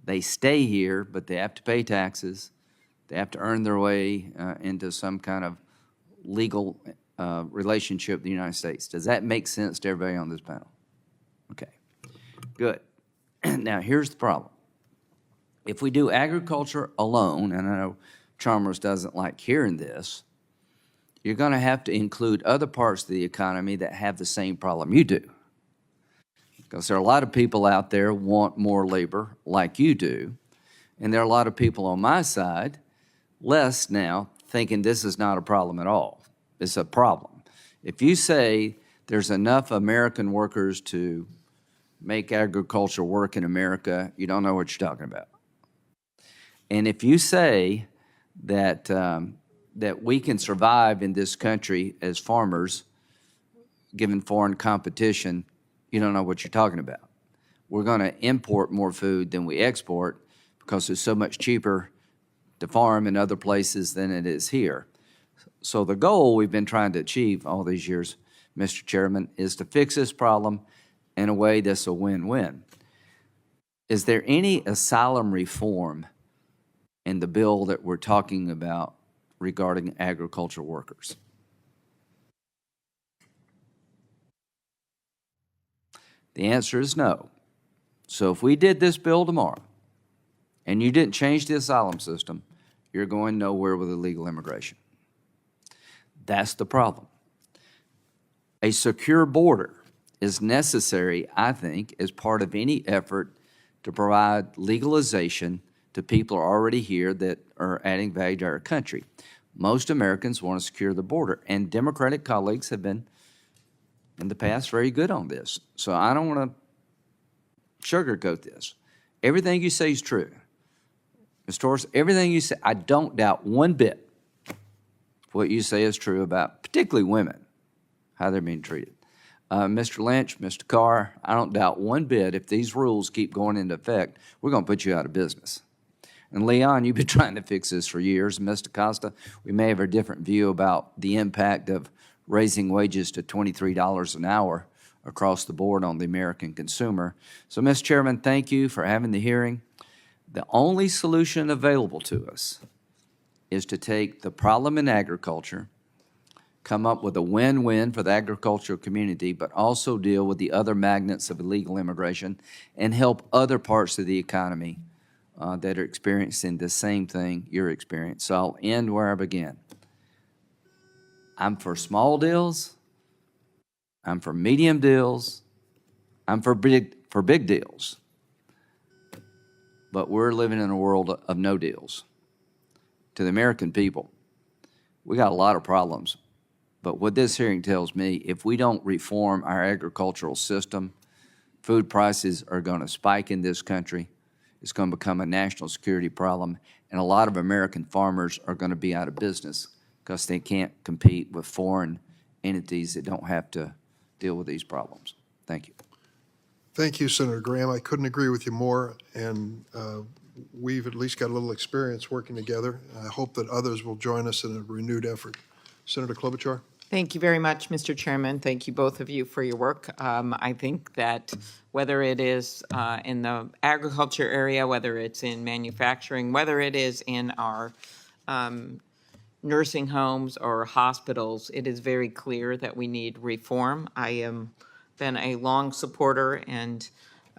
They stay here, but they have to pay taxes. They have to earn their way into some kind of legal relationship with the United States. Does that make sense to everybody on this panel? Okay, good. Now, here's the problem. If we do agriculture alone, and I know Chalmers doesn't like hearing this, you're going to have to include other parts of the economy that have the same problem you do. Because there are a lot of people out there who want more labor like you do, and there are a lot of people on my side, less now, thinking this is not a problem at all. It's a problem. If you say there's enough American workers to make agriculture work in America, you don't know what you're talking about. And if you say that that we can survive in this country as farmers, given foreign competition, you don't know what you're talking about. We're going to import more food than we export because it's so much cheaper to farm in other places than it is here. So the goal we've been trying to achieve all these years, Mr. Chairman, is to fix this problem in a way that's a win-win. Is there any asylum reform in the bill that we're talking about regarding agricultural workers? The answer is no. So if we did this bill tomorrow and you didn't change the asylum system, you're going nowhere with illegal immigration. That's the problem. A secure border is necessary, I think, as part of any effort to provide legalization to people who are already here that are adding value to our country. Most Americans want to secure the border, and Democratic colleagues have been, in the past, very good on this. So I don't want to sugarcoat this. Everything you say is true. Ms. Torres, everything you say, I don't doubt one bit what you say is true about particularly women, how they're being treated. Mr. Lynch, Mr. Carr, I don't doubt one bit if these rules keep going into effect, we're going to put you out of business. And Leon, you've been trying to fix this for years. Mr. Costa, we may have a different view about the impact of raising wages to $23 an hour across the board on the American consumer. So, Mr. Chairman, thank you for having the hearing. The only solution available to us is to take the problem in agriculture, come up with a win-win for the agricultural community, but also deal with the other magnets of illegal immigration and help other parts of the economy that are experiencing the same thing you're experiencing. So I'll end where I began. I'm for small deals. I'm for medium deals. I'm for big deals. But we're living in a world of no deals. To the American people, we got a lot of problems. But what this hearing tells me, if we don't reform our agricultural system, food prices are going to spike in this country. It's going to become a national security problem, and a lot of American farmers are going to be out of business because they can't compete with foreign entities that don't have to deal with these problems. Thank you. Thank you, Senator Graham. I couldn't agree with you more, and we've at least got a little experience working together. I hope that others will join us in a renewed effort. Senator Klobuchar? Thank you very much, Mr. Chairman. Thank you, both of you, for your work. I think that whether it is in the agriculture area, whether it's in manufacturing, whether it is in our nursing homes or hospitals, it is very clear that we need reform. I am been a long supporter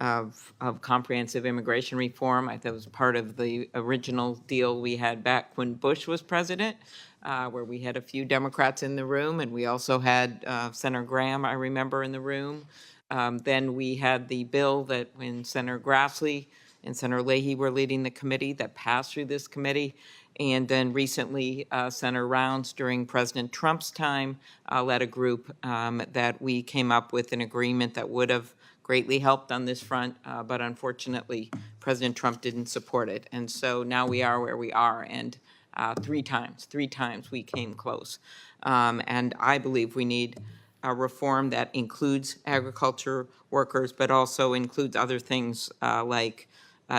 of comprehensive immigration reform. I thought it was part of the original deal we had back when Bush was president, where we had a few Democrats in the room, and we also had Senator Graham, I remember, in the room. Then we had the bill that when Senator Grassley and Senator Leahy were leading the committee that passed through this committee. And then recently, Senator Rounds, during President Trump's time, led a group that we came up with an agreement that would have greatly helped on this front, but unfortunately, President Trump didn't support it. And so now we are where we are, and three times we came close. And I believe we need a reform that includes agriculture workers, but also includes other things like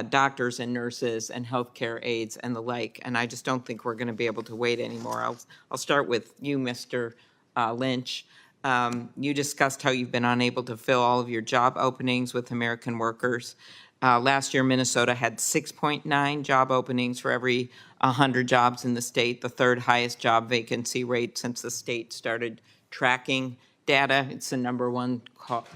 doctors and nurses and healthcare aides and the like. And I just don't think we're going to be able to wait anymore. I'll start with you, Mr. Lynch. You discussed how you've been unable to fill all of your job openings with American workers. Last year, Minnesota had 6.9 job openings for every 100 jobs in the state, the third highest job vacancy rate since the state started tracking data. It's the number one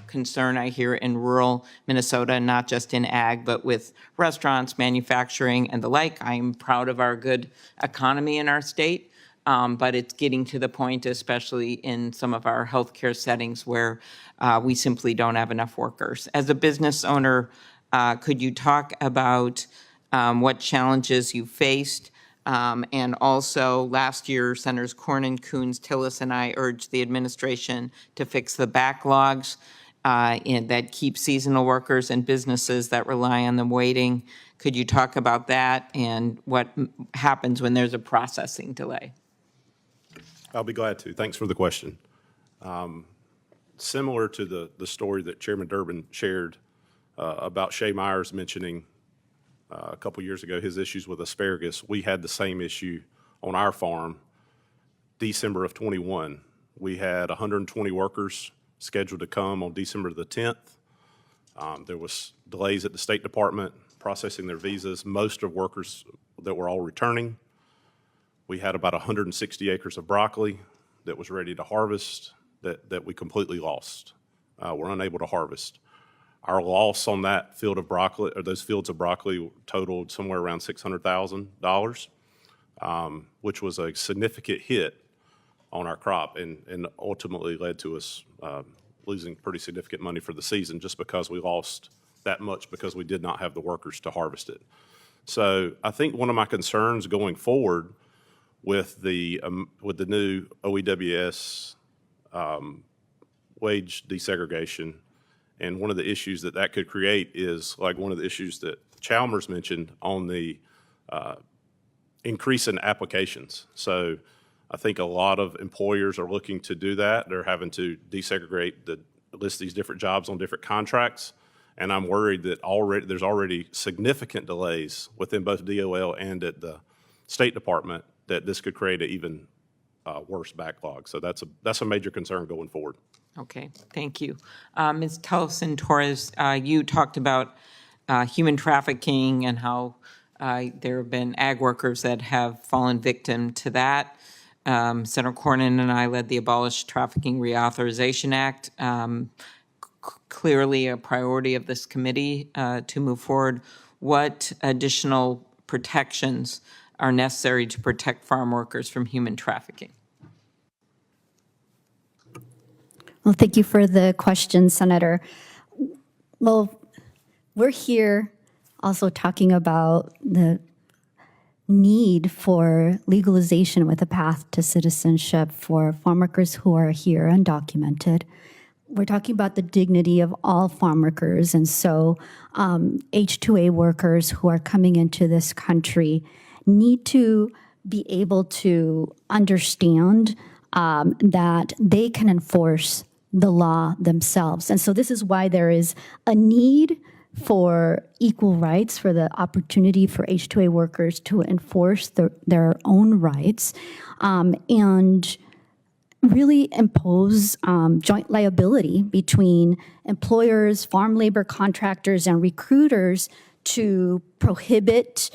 concern I hear in rural Minnesota, not just in ag, but with restaurants, manufacturing, and the like. I'm proud of our good economy in our state, but it's getting to the point, especially in some of our healthcare settings, where we simply don't have enough workers. As a business owner, could you talk about what challenges you faced? And also, last year, Senators Cornyn, Coons, Tillis, and I urged the administration to fix the backlogs that keep seasonal workers and businesses that rely on them waiting. Could you talk about that and what happens when there's a processing delay? I'll be glad to. Thanks for the question. Similar to the story that Chairman Durbin shared about Shay Myers mentioning a couple years ago his issues with asparagus, we had the same issue on our farm December of 21. We had 120 workers scheduled to come on December the 10th. There was delays at the State Department processing their visas, most of workers that were all returning. We had about 160 acres of broccoli that was ready to harvest that we completely lost. We're unable to harvest. Our loss on that field of broccoli, or those fields of broccoli, totaled somewhere around $600,000, which was a significant hit on our crop and ultimately led to us losing pretty significant money for the season just because we lost that much because we did not have the workers to harvest it. So I think one of my concerns going forward with the new OEWS wage desegregation, and one of the issues that could create is like one of the issues that Chalmers mentioned on the increase in applications. So I think a lot of employers are looking to do that. They're having to desegregate, list these different jobs on different contracts. And I'm worried that there's already significant delays within both DOL and at the State Department that this could create an even worse backlog. So that's a major concern going forward. Okay, thank you. Ms. Tellefson-Torres, you talked about human trafficking and how there have been ag workers that have fallen victim to that. Senator Cornyn and I led the Abolish Trafficking Reauthorization Act, clearly a priority of this committee to move forward. what additional protections are necessary to protect farm workers from human trafficking? Well, thank you for the question, Senator. Well, we're here also talking about the need for legalization with a path to citizenship for farm workers who are here undocumented. We're talking about the dignity of all farm workers, and so H-2A workers who are coming into this country need to be able to understand that they can enforce the law themselves. And so this is why there is a need for equal rights, for the opportunity for H-2A workers to enforce their own rights, and really impose joint liability between employers, farm labor contractors, and recruiters to prohibit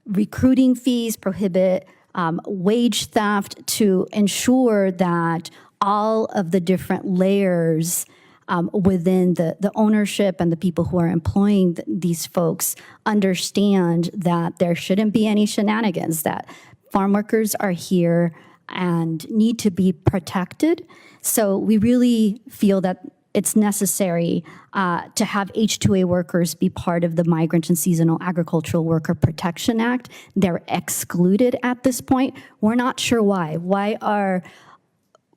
recruiting fees, prohibit wage theft, to ensure that all of the different layers within the ownership and the people who are employing these folks understand that there shouldn't be any shenanigans, that farm workers are here and need to be protected. So we really feel that it's necessary to have H-2A workers be part of the Migrant and Seasonal Agricultural Worker Protection Act. They're excluded at this point. We're not sure why. Why are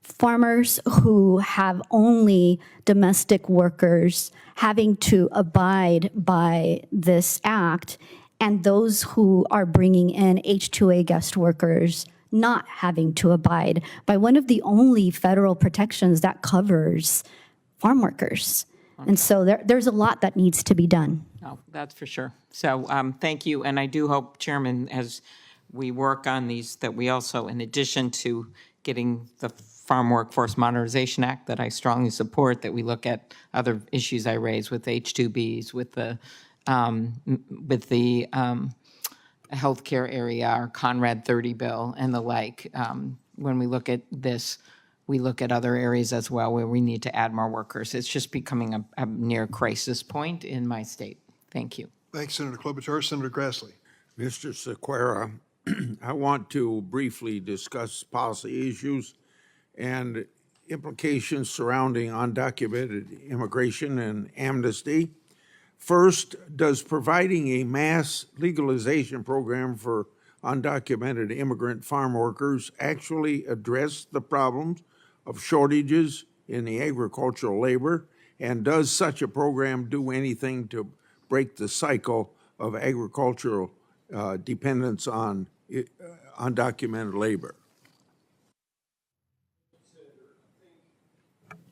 farmers who have only domestic workers having to abide by this act, and those who are bringing in H-2A guest workers not having to abide by one of the only federal protections that covers farm workers? And so there's a lot that needs to be done. Oh, that's for sure. So thank you, and I do hope, Chairman, as we work on these, that we also, in addition to getting the Farm Workforce Modernization Act that I strongly support, that we look at other issues I raised with H-2Bs, with the healthcare area, our Conrad 30 bill and the like. When we look at this, we look at other areas as well where we need to add more workers. It's just becoming a near crisis point in my state. Thank you. Thanks, Senator Klobuchar. Senator Grassley. Mr. Sequeira, I want to briefly discuss policy issues and implications surrounding undocumented immigration and amnesty. First, does providing a mass legalization program for undocumented immigrant farm workers actually address the problems of shortages in the agricultural labor? And does such a program do anything to break the cycle of agricultural dependence on undocumented labor?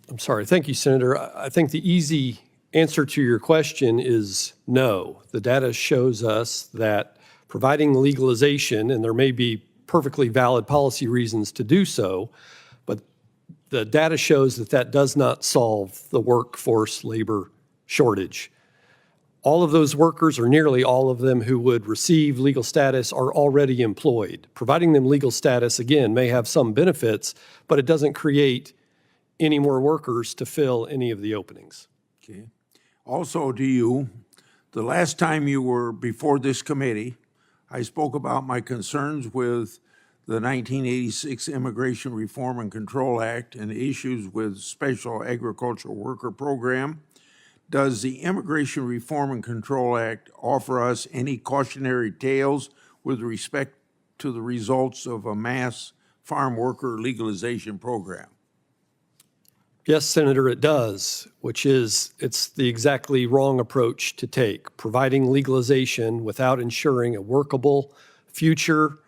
I'm sorry. Thank you, Senator. I think the easy answer to your question is no. The data shows us that providing legalization, and there may be perfectly valid policy reasons to do so, but the data shows that that does not solve the workforce labor shortage. All of those workers, or nearly all of them who would receive legal status, are already employed. Providing them legal status, again, may have some benefits, but it doesn't create any more workers to fill any of the openings. Okay. Also, the last time you were before this committee, I spoke about my concerns with the 1986 Immigration Reform and Control Act and issues with Special Agricultural Worker Program. Does the Immigration Reform and Control Act offer us any cautionary tales with respect to the results of a mass farm worker legalization program? Yes, Senator, it does, which is it's the exactly wrong approach to take. Providing legalization without ensuring a workable, future,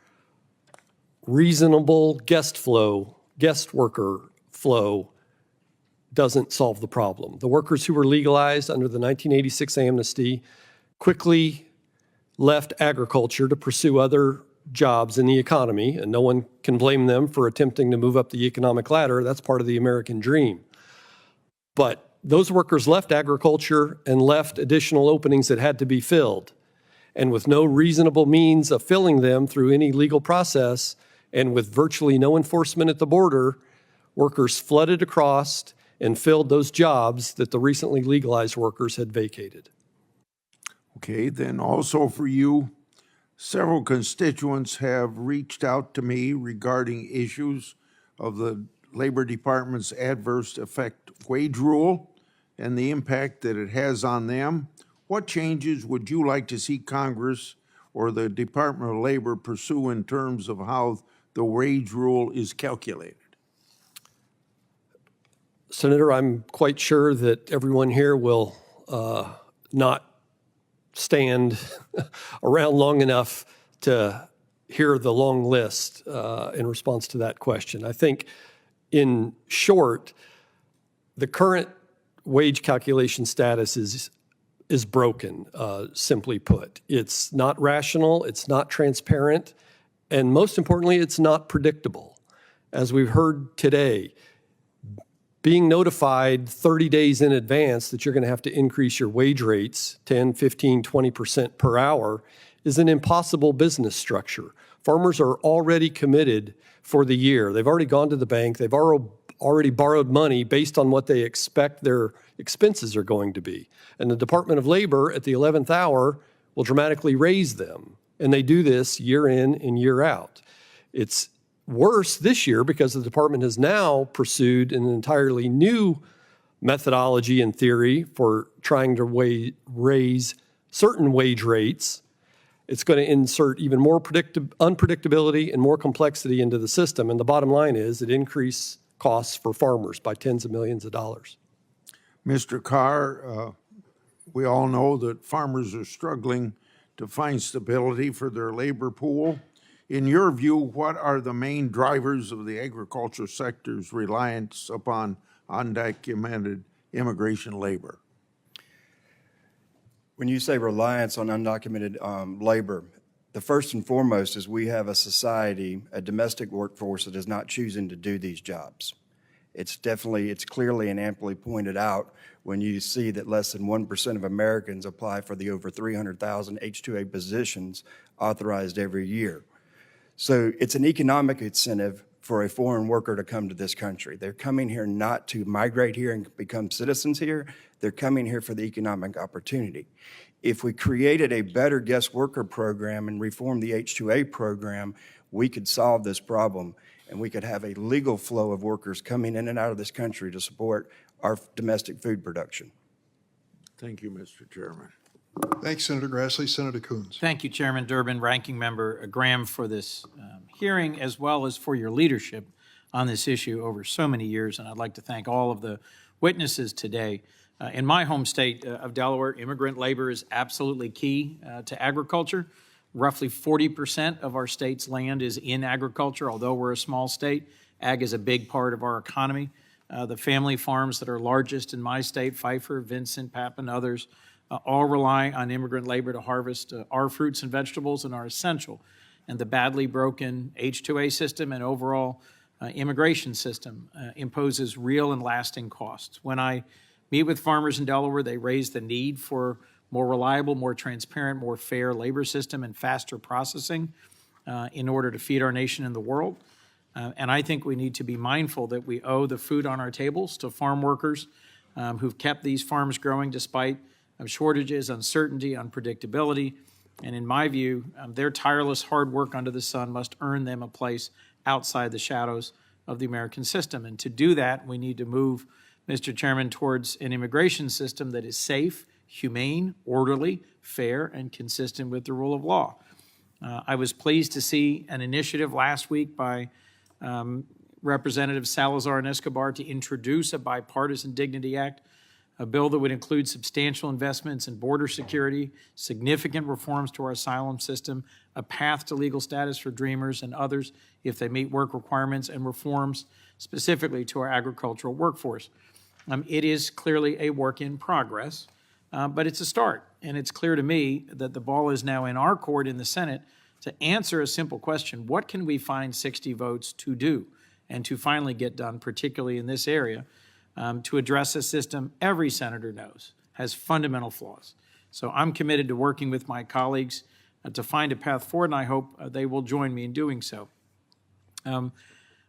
reasonable guest worker flow doesn't solve the problem. The workers who were legalized under the 1986 amnesty quickly left agriculture to pursue other jobs in the economy, and no one can blame them for attempting to move up the economic ladder. That's part of the American dream. But those workers left agriculture and left additional openings that had to be filled. And with no reasonable means of filling them through any legal process, and with virtually no enforcement at the border, workers flooded across and filled those jobs that the recently legalized workers had vacated. Okay, then also for you, several constituents have reached out to me regarding issues of the Labor Department's adverse effect wage rule and the impact that it has on them. What changes would you like to see Congress or the Department of Labor pursue in terms of how the wage rule is calculated? Senator, I'm quite sure that everyone here will not stand around long enough to hear the long list in response to that question. I think, in short, the current wage calculation status is broken, simply put. It's not rational, it's not transparent, and most importantly, it's not predictable. As we've heard today, being notified 30 days in advance that you're going to have to increase your wage rates 10, 15, 20% per hour is an impossible business structure. Farmers are already committed for the year. They've already gone to the bank. They've already borrowed money based on what they expect their expenses are going to be. And the Department of Labor at the 11th hour will dramatically raise them. And they do this year in and year out. It's worse this year because the department has now pursued an entirely new methodology and theory for trying to raise certain wage rates. It's going to insert even more unpredictability and more complexity into the system. And the bottom line is it increases costs for farmers by tens of millions of dollars. Mr. Carr, we all know that farmers are struggling to find stability for their labor pool. In your view, what are the main drivers of the agriculture sector's reliance upon undocumented immigration labor? When you say reliance on undocumented labor, the first and foremost is we have a society, a domestic workforce that is not choosing to do these jobs. It's clearly and amply pointed out when you see that less than 1% of Americans apply for the over 300,000 H-2A positions authorized every year. So it's an economic incentive for a foreign worker to come to this country. They're coming here not to migrate here and become citizens here. They're coming here for the economic opportunity. If we created a better guest worker program and reformed the H-2A program, we could solve this problem and we could have a legal flow of workers coming in and out of this country to support our domestic food production. Thank you, Mr. Chairman. Thanks, Senator Grassley. Senator Coons. Thank you, Chairman Durbin, Ranking Member Graham, for this hearing, as well as for your leadership on this issue over so many years. And I'd like to thank all of the witnesses today. In my home state of Delaware, immigrant labor is absolutely key to agriculture. Roughly 40% of our state's land is in agriculture. Although we're a small state, ag is a big part of our economy. The family farms that are largest in my state, Pfeiffer, Vincent, Papin, others, all rely on immigrant labor to harvest our fruits and vegetables and are essential. And the badly broken H-2A system and overall immigration system imposes real and lasting costs. When I meet with farmers in Delaware, they raise the need for more reliable, more transparent, more fair labor system and faster processing in order to feed our nation and the world. And I think we need to be mindful that we owe the food on our tables to farm workers who've kept these farms growing despite shortages, uncertainty, unpredictability. And in my view, their tireless hard work under the sun must earn them a place outside the shadows of the American system. And to do that, we need to move, Mr. Chairman, towards an immigration system that is safe, humane, orderly, fair, and consistent with the rule of law. I was pleased to see an initiative last week by Representatives Salazar and Escobar to introduce a Bipartisan Dignity Act, a bill that would include substantial investments in border security, significant reforms to our asylum system, a path to legal status for Dreamers and others if they meet work requirements, and reforms specifically to our agricultural workforce. It is clearly a work in progress, but it's a start. And it's clear to me that the ball is now in our court in the Senate to answer a simple question: what can we find 60 votes to do and to finally get done, particularly in this area, to address a system every senator knows has fundamental flaws. So I'm committed to working with my colleagues to find a path forward, and I hope they will join me in doing so.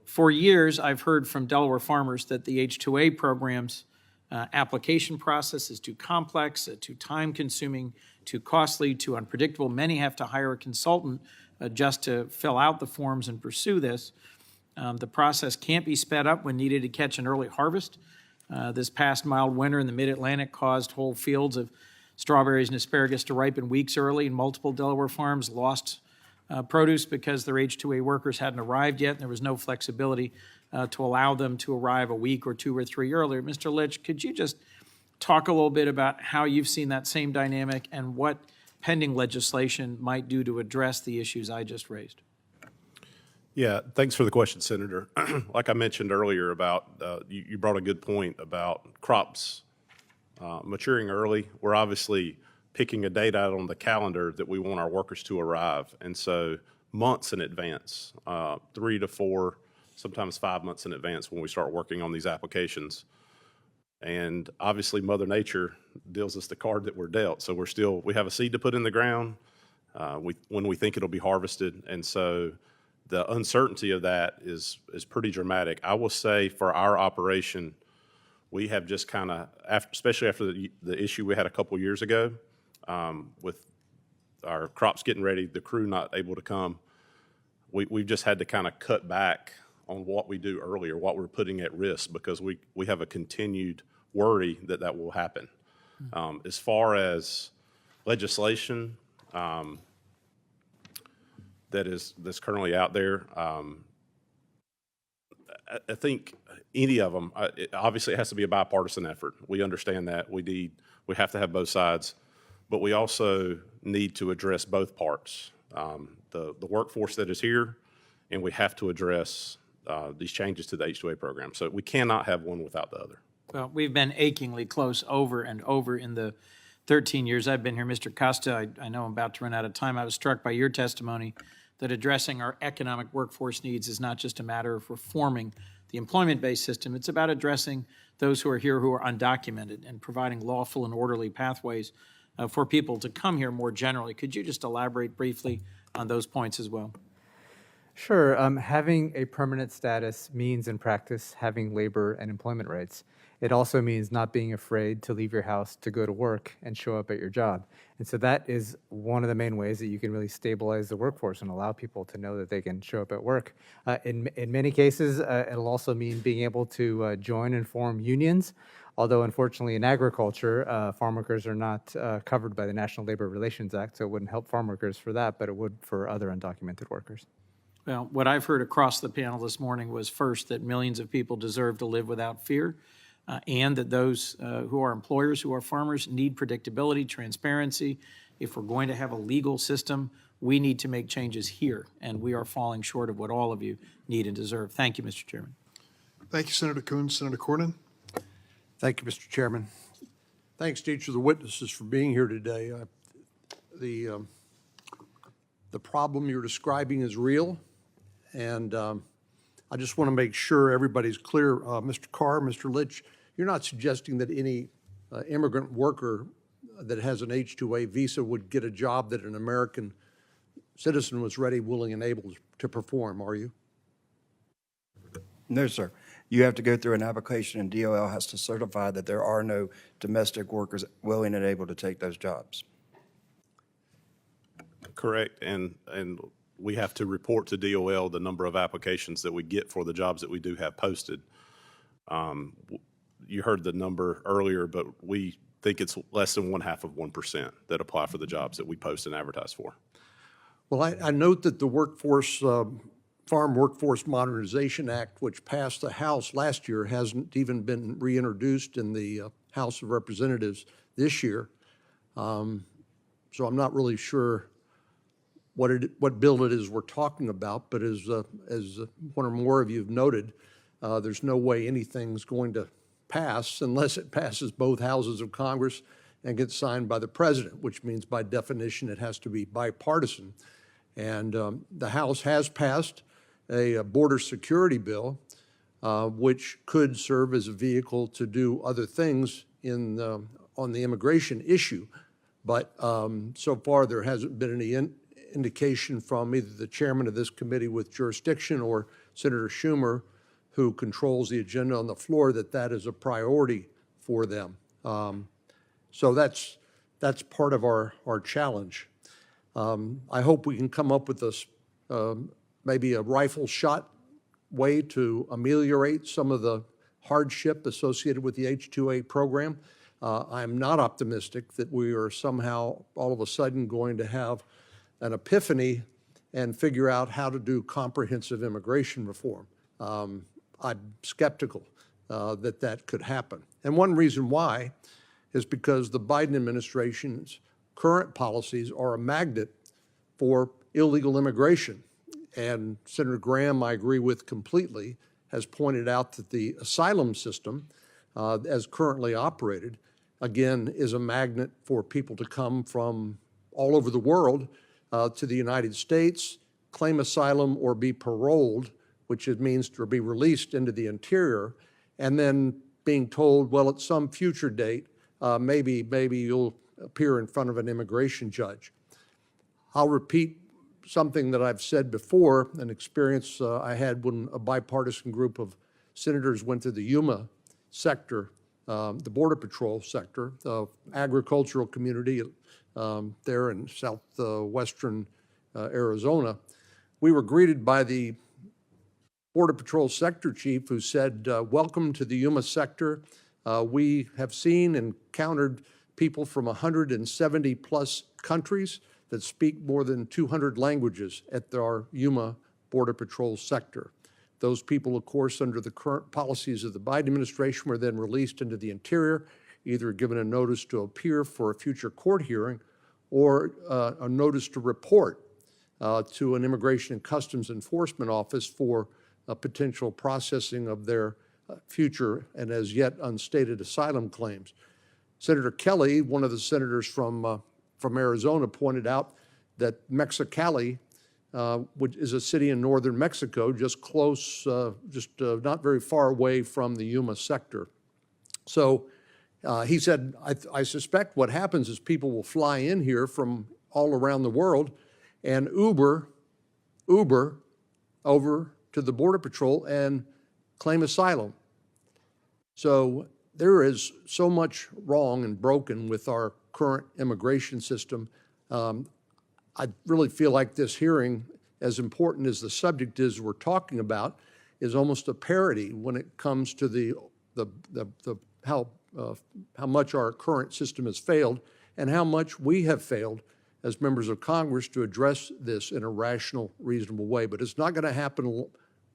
For years, I've heard from Delaware farmers that the H-2A programs application process is too complex, too time-consuming, too costly, too unpredictable. Many have to hire a consultant just to fill out the forms and pursue this. The process can't be sped up when needed to catch an early harvest. This past mild winter in the Mid-Atlantic caused whole fields of strawberries and asparagus to ripen weeks early, and multiple Delaware farms lost produce because their H-2A workers hadn't arrived yet, and there was no flexibility to allow them to arrive a week or 2 or 3 earlier. Mr. Litch, could you just talk a little bit about how you've seen that same dynamic and what pending legislation might do to address the issues I just raised? Yeah, thanks for the question, Senator. Like I mentioned earlier about, you brought a good point about crops maturing early. We're obviously picking a date out on the calendar that we want our workers to arrive. And so months in advance, 3 to 4, sometimes 5 months in advance when we start working on these applications. And obviously Mother Nature deals us the card that we're dealt. So we have a seed to put in the ground when we think it'll be harvested. And so the uncertainty of that is pretty dramatic. I will say for our operation, we have just kind of, especially after the issue we had a couple years ago with our crops getting ready, the crew not able to come, we've just had to kind of cut back on what we do earlier, what we're putting at risk, because we have a continued worry that will happen. As far as legislation that's currently out there, I think any of them, obviously it has to be a bipartisan effort. We understand that. We have to have both sides, but we also need to address both parts. The workforce that is here, and we have to address these changes to the H-2A program. So we cannot have one without the other. Well, we've been achingly close over and over in the 13 years I've been here. Mr. Costa, I know I'm about to run out of time. I was struck by your testimony that addressing our economic workforce needs is not just a matter of reforming the employment-based system. It's about addressing those who are here who are undocumented and providing lawful and orderly pathways for people to come here more generally. Could you just elaborate briefly on those points as well? Sure. Having a permanent status means in practice having labor and employment rights. It also means not being afraid to leave your house to go to work and show up at your job. And so that is one of the main ways that you can really stabilize the workforce and allow people to know that they can show up at work. In many cases, it'll also mean being able to join and form unions. Although unfortunately in agriculture, farm workers are not covered by the National Labor Relations Act, so it wouldn't help farm workers for that, but it would for other undocumented workers. Well, what I've heard across the panel this morning was first that millions of people deserve to live without fear, and that those who are employers, who are farmers, need predictability, transparency. If we're going to have a legal system, we need to make changes here, and we are falling short of what all of you need and deserve. Thank you, Mr. Chairman. Thank you, Senator Coons. Senator Cornyn? Thank you, Mr. Chairman. Thanks to each of the witnesses for being here today. The problem you're describing is real, and I just want to make sure everybody's clear. Mr. Carr, Mr. Litch, you're not suggesting that any immigrant worker that has an H-2A visa would get a job that an American citizen was ready, willing, and able to perform, are you? No, sir. You have to go through an application, and DOL has to certify that there are no domestic workers willing and able to take those jobs. Correct, and we have to report to DOL the number of applications that we get for the jobs that we do have posted. You heard the number earlier, but we think it's less than 0.5% that apply for the jobs that we post and advertise for. Well, I note that the Farm Workforce Modernization Act, which passed the House last year, hasn't even been reintroduced in the House of Representatives this year. So I'm not really sure what bill it is we're talking about, but as one or more of you have noted, there's no way anything's going to pass unless it passes both houses of Congress and gets signed by the president, which means by definition it has to be bipartisan. And the House has passed a border security bill, which could serve as a vehicle to do other things on the immigration issue. But so far there hasn't been any indication from either the chairman of this committee with jurisdiction or Senator Schumer, who controls the agenda on the floor, that that is a priority for them. So that's part of our challenge. I hope we can come up with this, maybe a rifle shot way to ameliorate some of the hardship associated with the H-2A program. I'm not optimistic that we are somehow all of a sudden going to have an epiphany and figure out how to do comprehensive immigration reform. I'm skeptical that could happen. And one reason why is because the Biden administration's current policies are a magnet for illegal immigration. And Senator Graham, I agree with completely, has pointed out that the asylum system, as currently operated, again, is a magnet for people to come from all over the world to the United States, claim asylum or be paroled, which it means to be released into the interior, and then being told, well, at some future date, maybe you'll appear in front of an immigration judge. I'll repeat something that I've said before, an experience I had when a bipartisan group of senators went to the Yuma sector, the Border Patrol sector, agricultural community there in southwestern Arizona. We were greeted by the Border Patrol sector chief who said, welcome to the Yuma sector. We have seen and encountered people from 170 plus countries that speak more than 200 languages at our Yuma Border Patrol sector. Those people, of course, under the current policies of the Biden administration, were then released into the interior, either given a notice to appear for a future court hearing or a notice to report to an Immigration and Customs Enforcement office for a potential processing of their future and as yet unstated asylum claims. Senator Kelly, one of the senators from Arizona, pointed out that Mexicali, which is a city in northern Mexico, just close, not very far away from the Yuma sector. So he said, I suspect what happens is people will fly in here from all around the world and Uber over to the Border Patrol and claim asylum. So there is so much wrong and broken with our current immigration system. I really feel like this hearing, as important as the subject is we're talking about, is almost a parody when it comes to how much our current system has failed and how much we have failed as members of Congress to address this in a rational, reasonable way. But it's not going to happen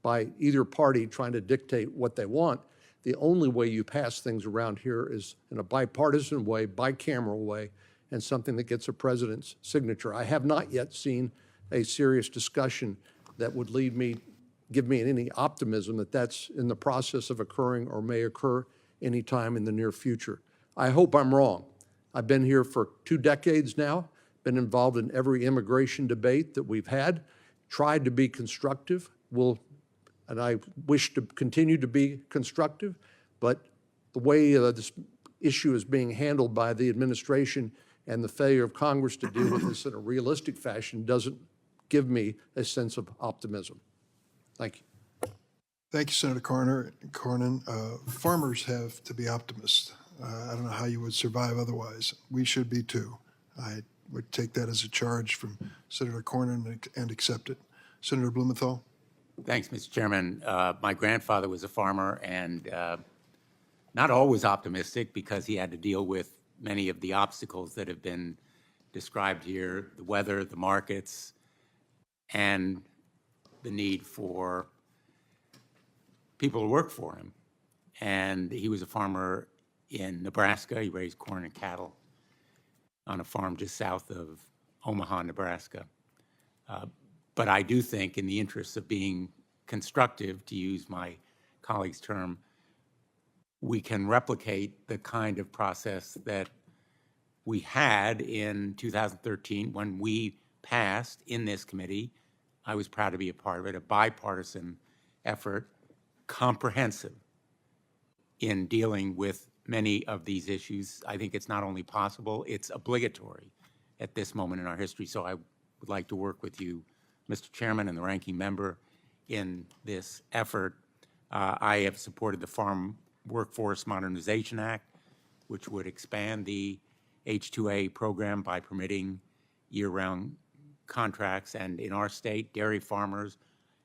by either party trying to dictate what they want. The only way you pass things around here is in a bipartisan way, bicameral way, and something that gets a president's signature. I have not yet seen a serious discussion that would give me any optimism that that's in the process of occurring or may occur anytime in the near future. I hope I'm wrong. I've been here for 2 decades now, been involved in every immigration debate that we've had, tried to be constructive, and I wish to continue to be constructive, but the way this issue is being handled by the administration and the failure of Congress to deal with this in a realistic fashion doesn't give me a sense of optimism. Thank you. Thank you, Senator Cornyn. Farmers have to be optimists. I don't know how you would survive otherwise. We should be too. I would take that as a charge from Senator Cornyn and accept it. Senator Blumenthal? Thanks, Mr. Chairman. My grandfather was a farmer and not always optimistic because he had to deal with many of the obstacles that have been described here, the weather, the markets, and the need for people to work for him. And he was a farmer in Nebraska. He raised corn and cattle on a farm just south of Omaha, Nebraska. But I do think, in the interest of being constructive, to use my colleague's term, we can replicate the kind of process that we had in 2013 when we passed in this committee. I was proud to be a part of it, a bipartisan effort, comprehensive in dealing with many of these issues. I think it's not only possible, it's obligatory at this moment in our history. So I would like to work with you, Mr. Chairman, and the ranking member in this effort. I have supported the Farm Workforce Modernization Act. which would expand the H-2A program by permitting year-round contracts. And in our state, dairy farmers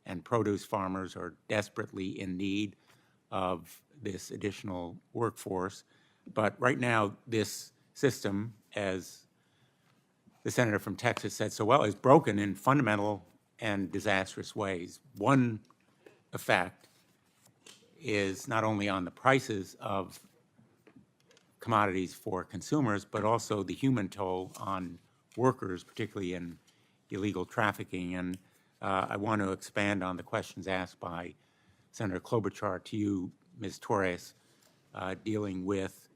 and produce farmers are desperately in need of this additional workforce. But right now, this system, as the senator from Texas said so well, is broken in fundamental and disastrous ways. One effect is not only on the prices of commodities for consumers, but also the human toll on workers, particularly in illegal trafficking. And I want to expand on the questions asked by Senator Klobuchar to you, Ms. Torres, dealing with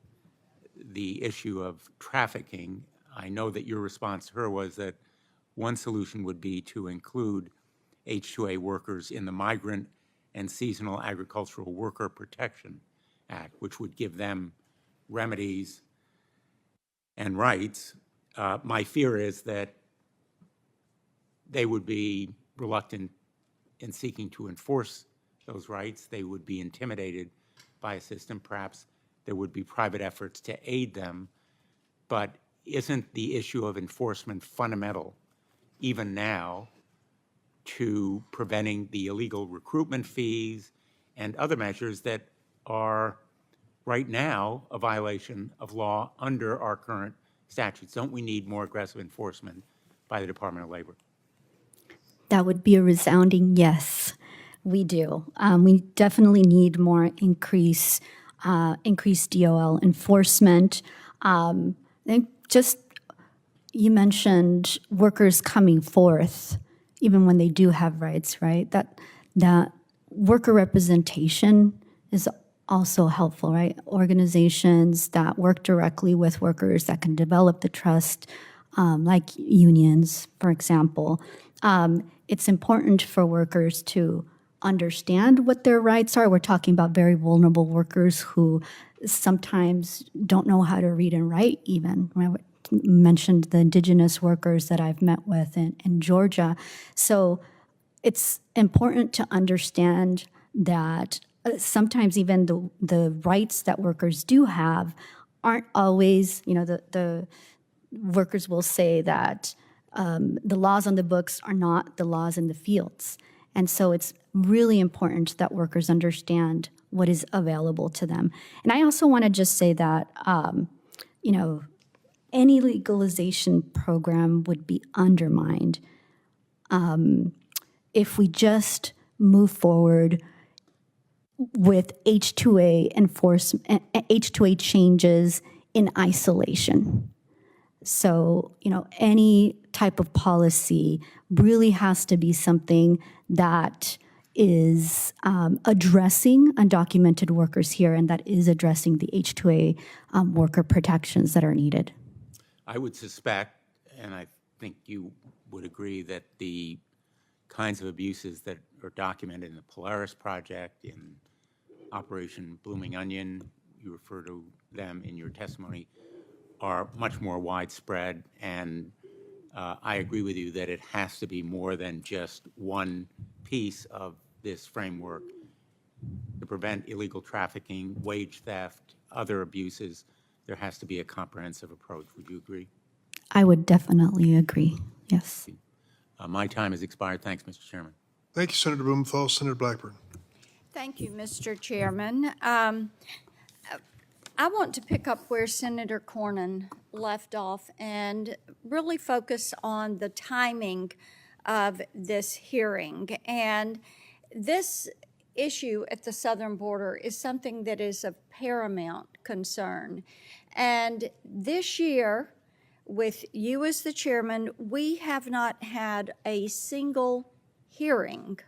the issue of trafficking. I know that your response to her was that one solution would be to include H-2A workers in the Migrant and Seasonal Agricultural Worker Protection Act, which would give them remedies and rights. My fear is that they would be reluctant in seeking to enforce those rights. They would be intimidated by a system. Perhaps there would be private efforts to aid them. But isn't the issue of enforcement fundamental, even now, to preventing the illegal recruitment fees and other measures that are right now a violation of law under our current statutes? Don't we need more aggressive enforcement by the Department of Labor? That would be a resounding yes. We do. We definitely need more increased DOL enforcement. I think just you mentioned workers coming forth, even when they do have rights, right? That worker representation is also helpful, right? Organizations that work directly with workers that can develop the trust, like unions, for example. It's important for workers to understand what their rights are. We're talking about very vulnerable workers who sometimes don't know how to read and write even. I mentioned the indigenous workers that I've met with in Georgia. So it's important to understand that sometimes even the rights that workers do have aren't always, the workers will say that the laws on the books are not the laws in the fields. And so it's really important that workers understand what is available to them. And I also want to just say that, any legalization program would be undermined if we just move forward with H-2A enforcement, H-2A changes in isolation. So, any type of policy really has to be something that is addressing undocumented workers here and that is addressing the H-2A worker protections that are needed. I would suspect, and I think you would agree, that the kinds of abuses that are documented in the Polaris Project, in Operation Blooming Onion, you refer to them in your testimony, are much more widespread. And I agree with you that it has to be more than just one piece of this framework to prevent illegal trafficking, wage theft, other abuses. There has to be a comprehensive approach. Would you agree? I would definitely agree, yes. My time has expired. Thanks, Mr. Chairman. Thank you, Senator Blumenthal. Senator Blackburn. Thank you, Mr. Chairman. I want to pick up where Senator Cornyn left off and really focus on the timing of this hearing. And this issue at the southern border is something that is of paramount concern. And this year, with you as the chairman, we have not had a single hearing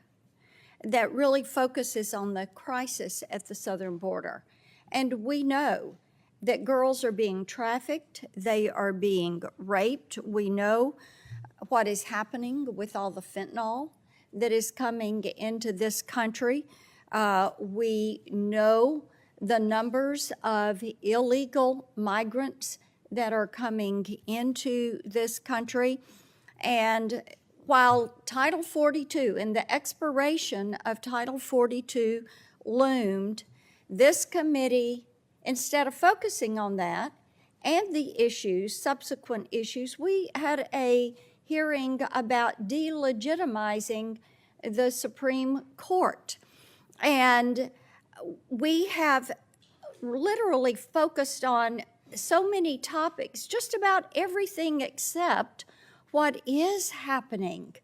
that really focuses on the crisis at the southern border. And we know that girls are being trafficked, they are being raped. We know what is happening with all the fentanyl that is coming into this country. We know the numbers of illegal migrants that are coming into this country. And while Title 42 and the expiration of Title 42 loomed, this committee Instead of focusing on that and the issues, subsequent issues, we had a hearing about delegitimizing the Supreme Court. And we have literally focused on so many topics, just about everything except what is happening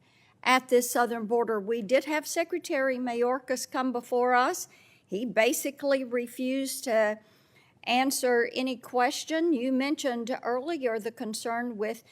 at this southern border. We did have Secretary Mayorkas come before us. He basically refused to answer any question. You mentioned earlier the concern with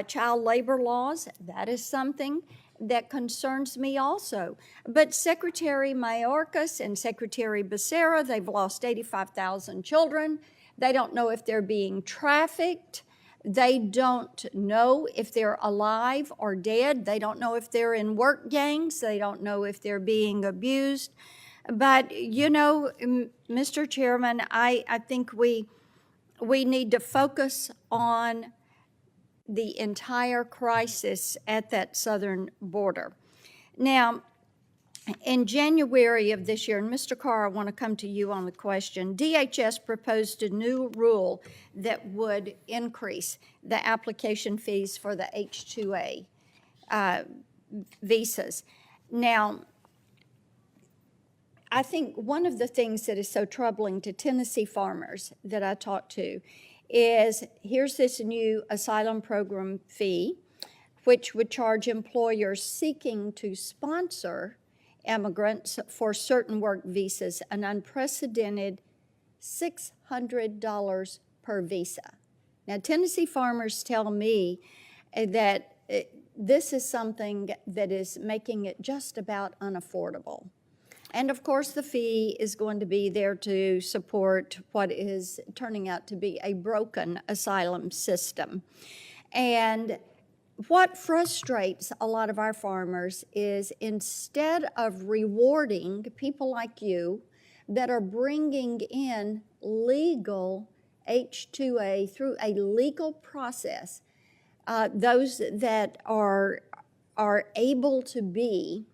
child labor laws. That is something that concerns me also. But Secretary Mayorkas and Secretary Becerra, they've lost 85,000 children. They don't know if they're being trafficked. They don't know if they're alive or dead. They don't know if they're in work gangs. They don't know if they're being abused. But, you know, Mr. Chairman, I think we need to focus on the entire crisis at that southern border. Now, in January of this year, and Mr. Carr, I want to come to you on the question, DHS proposed a new rule that would increase the application fees for the H-2A visas. Now, I think one of the things that is so troubling to Tennessee farmers that I talked to is here's this new asylum program fee, which would charge employers seeking to sponsor immigrants for certain work visas an unprecedented $600 per visa. Now, Tennessee farmers tell me that this is something that is making it just about unaffordable. And of course, the fee is going to be there to support what is turning out to be a broken asylum system. And what frustrates a lot of our farmers is instead of rewarding people like you that are bringing in legal H-2A through a legal process, those that are able to be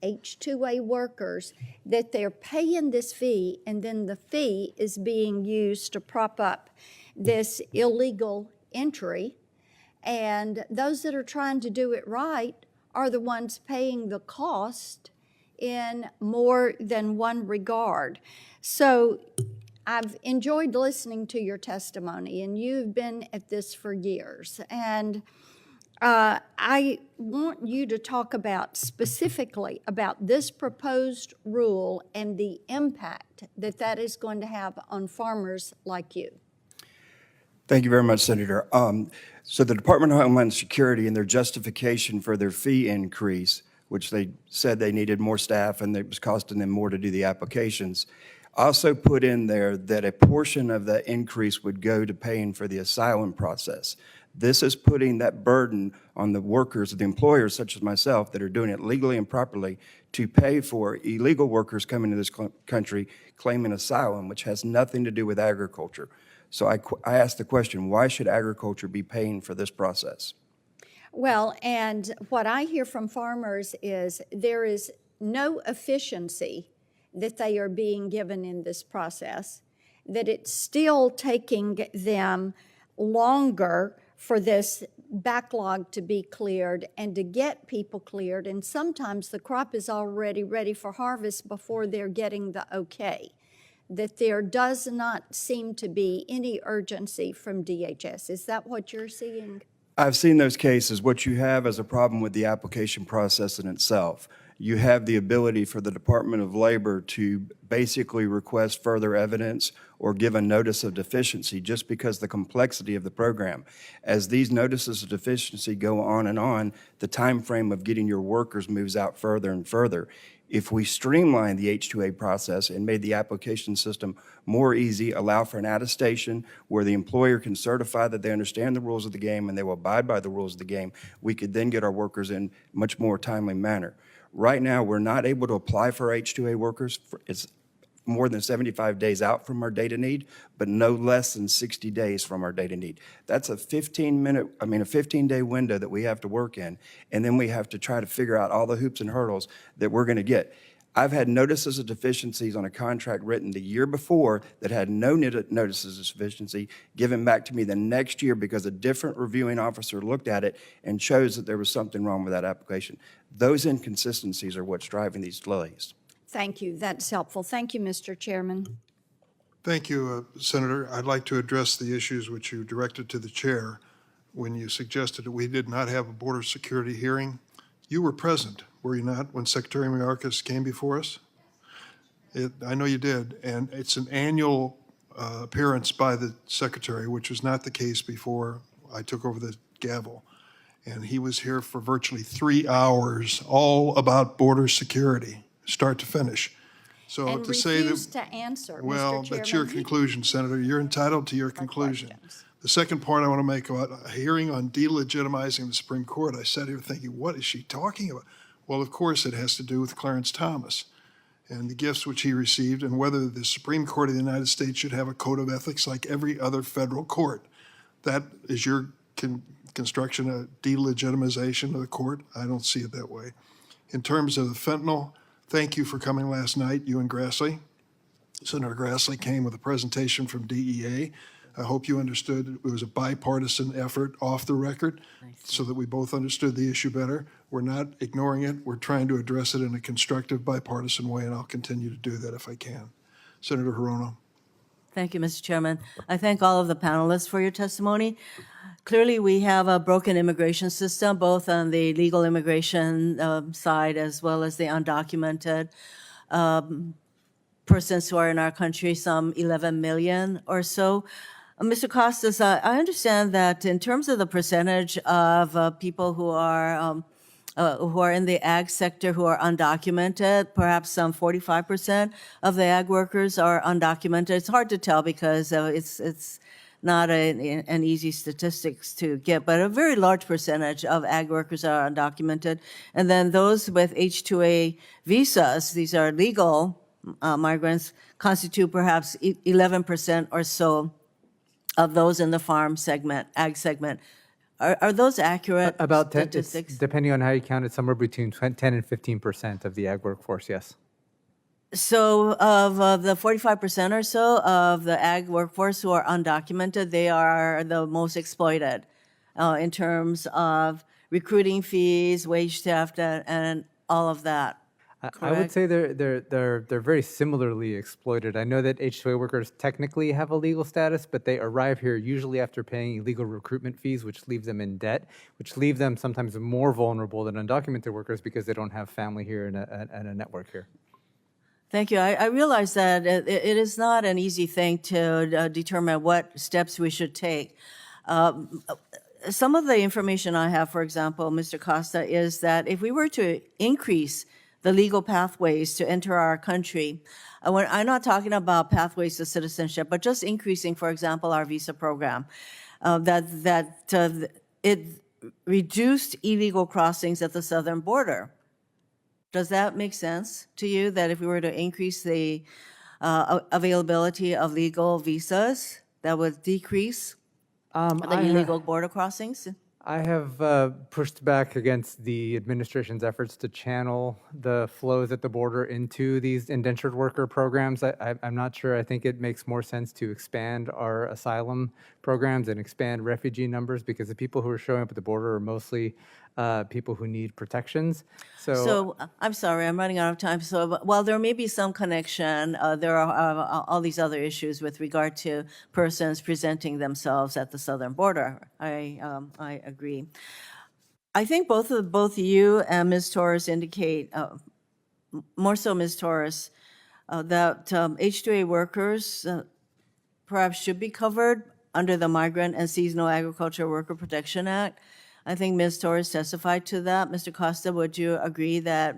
H-2A workers, that they're paying this fee, and then the fee is being used to prop up this illegal entry. And those that are trying to do it right are the ones paying the cost in more than one regard. So I've enjoyed listening to your testimony, and you've been at this for years. And I want you to talk about specifically about this proposed rule and the impact that that is going to have on farmers like you. Thank you very much, Senator. So the Department of Homeland Security, and their justification for their fee increase, which they said they needed more staff and it was costing them more to do the applications, also put in there that a portion of the increase would go to paying for the asylum process. This is putting that burden on the workers, the employers such as myself that are doing it legally and properly to pay for illegal workers coming to this country claiming asylum, which has nothing to do with agriculture. So I asked the question, why should agriculture be paying for this process? Well, and what I hear from farmers is there is no efficiency that they are being given in this process, that it's still taking them longer for this backlog to be cleared and to get people cleared, and sometimes the crop is already ready for harvest before they're getting the okay, that there does not seem to be any urgency from DHS. Is that what you're seeing? I've seen those cases. What you have is a problem with the application process in itself. You have the ability for the Department of Labor to basically request further evidence or give a notice of deficiency just because the complexity of the program. As these notices of deficiency go on, the time frame of getting your workers moves out further and further. If we streamline the H-2A process and made the application system more easy, allow for an attestation where the employer can certify that they understand the rules of the game and they will abide by the rules of the game, we could then get our workers in much more timely manner. Right now, we're not able to apply for H-2A workers. It's more than 75 days out from our data need, but no less than 60 days from our data need. That's a 15-day window that we have to work in, and then we have to try to figure out all the hoops and hurdles that we're going to get. I've had notices of deficiencies on a contract written the year before that had no notices of deficiency given back to me the next year because a different reviewing officer looked at it and chose that there was something wrong with that application. Those inconsistencies are what's driving these delays. Thank you. That's helpful. Thank you, Mr. Chairman. Thank you, Senator. I'd like to address the issues which you directed to the chair when you suggested that we did not have a border security hearing. You were present, were you not, when Secretary Mayorkas came before us? I know you did, and it's an annual appearance by the Secretary, which was not the case before I took over the gavel. And he was here for virtually 3 hours, all about border security, start to finish. So And to say that, refused to answer, well, Mr. Chairman. that's your conclusion, Senator. You're entitled to your conclusion. questions. The second point I want to make about a hearing on delegitimizing the Supreme Court, I sat here thinking, what is she talking about? Well, of course, it has to do with Clarence Thomas and the gifts which he received and whether the Supreme Court of the United States should have a code of ethics like every other federal court. That is your construction of delegitimization of the court. I don't see it that way. In terms of the fentanyl, thank you for coming last night, you and Grassley. Senator Grassley came with a presentation from DEA. I hope you understood it was a bipartisan effort off the record so that we both understood the issue better. We're not ignoring it. We're trying to address it in a constructive bipartisan way, and I'll continue to do that if I can. Senator Hirono. Thank you, Mr. Chairman. I thank all of the panelists for your testimony. Clearly, we have a broken immigration system, both on the legal immigration side as well as the undocumented persons who are in our country, some 11 million or so. Mr. Costas, I understand that in terms of the percentage of people who are in the ag sector who are undocumented, perhaps some 45% of the ag workers are undocumented. It's hard to tell because it's not an easy statistics to get, but a very large percentage of ag workers are undocumented. And then those with H-2A visas, these are legal migrants, constitute perhaps 11% or so of those in the farm segment, ag segment. Are those accurate About 10, it's, statistics? depending on how you count it, somewhere between 10 and 15% of the ag workforce, yes. So of the 45% or so of the ag workforce who are undocumented, they are the most exploited in terms of recruiting fees, wage theft, and all of that. I would Correct. say they're very similarly exploited. I know that H-2A workers technically have a legal status, but they arrive here usually after paying illegal recruitment fees, which leave them in debt, which leave them sometimes more vulnerable than undocumented workers because they don't have family here and a network here. Thank you. I realize that it is not an easy thing to determine what steps we should take. Some of the information I have, for example, Mr. Costa, is that if we were to increase the legal pathways to enter our country, I'm not talking about pathways to citizenship, but just increasing, for example, our visa program, it reduced illegal crossings at the southern border. Does that make sense to you, that if we were to increase the availability of legal visas, that would decrease the illegal border crossings? I have pushed back against the administration's efforts to channel the flows at the border into these indentured worker programs. I'm not sure. I think it makes more sense to expand our asylum programs and expand refugee numbers because the people who are showing up at the border are mostly people who need protections. So I'm sorry, I'm running out of time. So while there may be some connection, there are all these other issues with regard to persons presenting themselves at the southern border. I agree. I think both you and Ms. Torres indicate, more so Ms. Torres, that H-2A workers perhaps should be covered under the Migrant and Seasonal Agriculture Worker Protection Act. I think Ms. Torres testified to that. Mr. Costa, would you agree that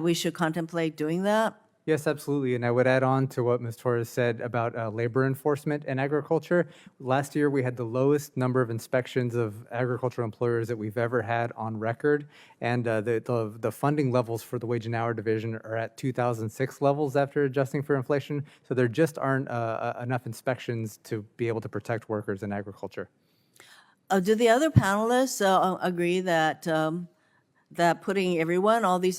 we should contemplate doing that? Yes, absolutely. And I would add on to what Ms. Torres said about labor enforcement in agriculture. Last year, we had the lowest number of inspections of agricultural employers that we've ever had on record. And the funding levels for the Wage and Hour Division are at 2006 levels after adjusting for inflation. So there just aren't enough inspections to be able to protect workers in agriculture. Do the other panelists agree that that putting everyone, all these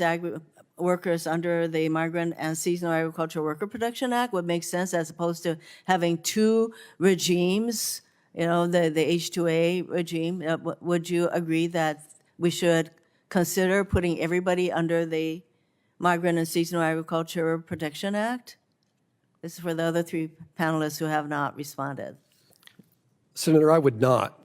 workers under the Migrant and Seasonal Agricultural Worker Protection Act would make sense as opposed to having two regimes, you know, the H-2A regime. Would you agree that we should consider putting everybody under the Migrant and Seasonal Agriculture Protection Act? This is for the other three panelists who have not responded. Senator, I would not.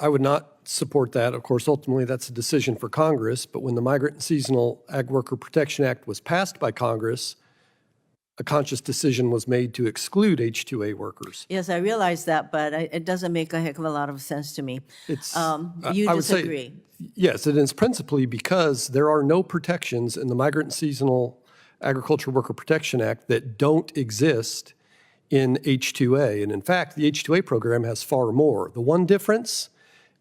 I would not support that. Of course, ultimately, that's a decision for Congress. But when the Migrant and Seasonal Ag Worker Protection Act was passed by Congress, a conscious decision was made to exclude H-2A workers. Yes, I realize that, but it doesn't make a heck of a lot of sense to me. You I would say, disagree? yes, it is principally because there are no protections in the Migrant and Seasonal Agriculture Worker Protection Act that don't exist in H-2A. And in fact, the H-2A program has far more. The one difference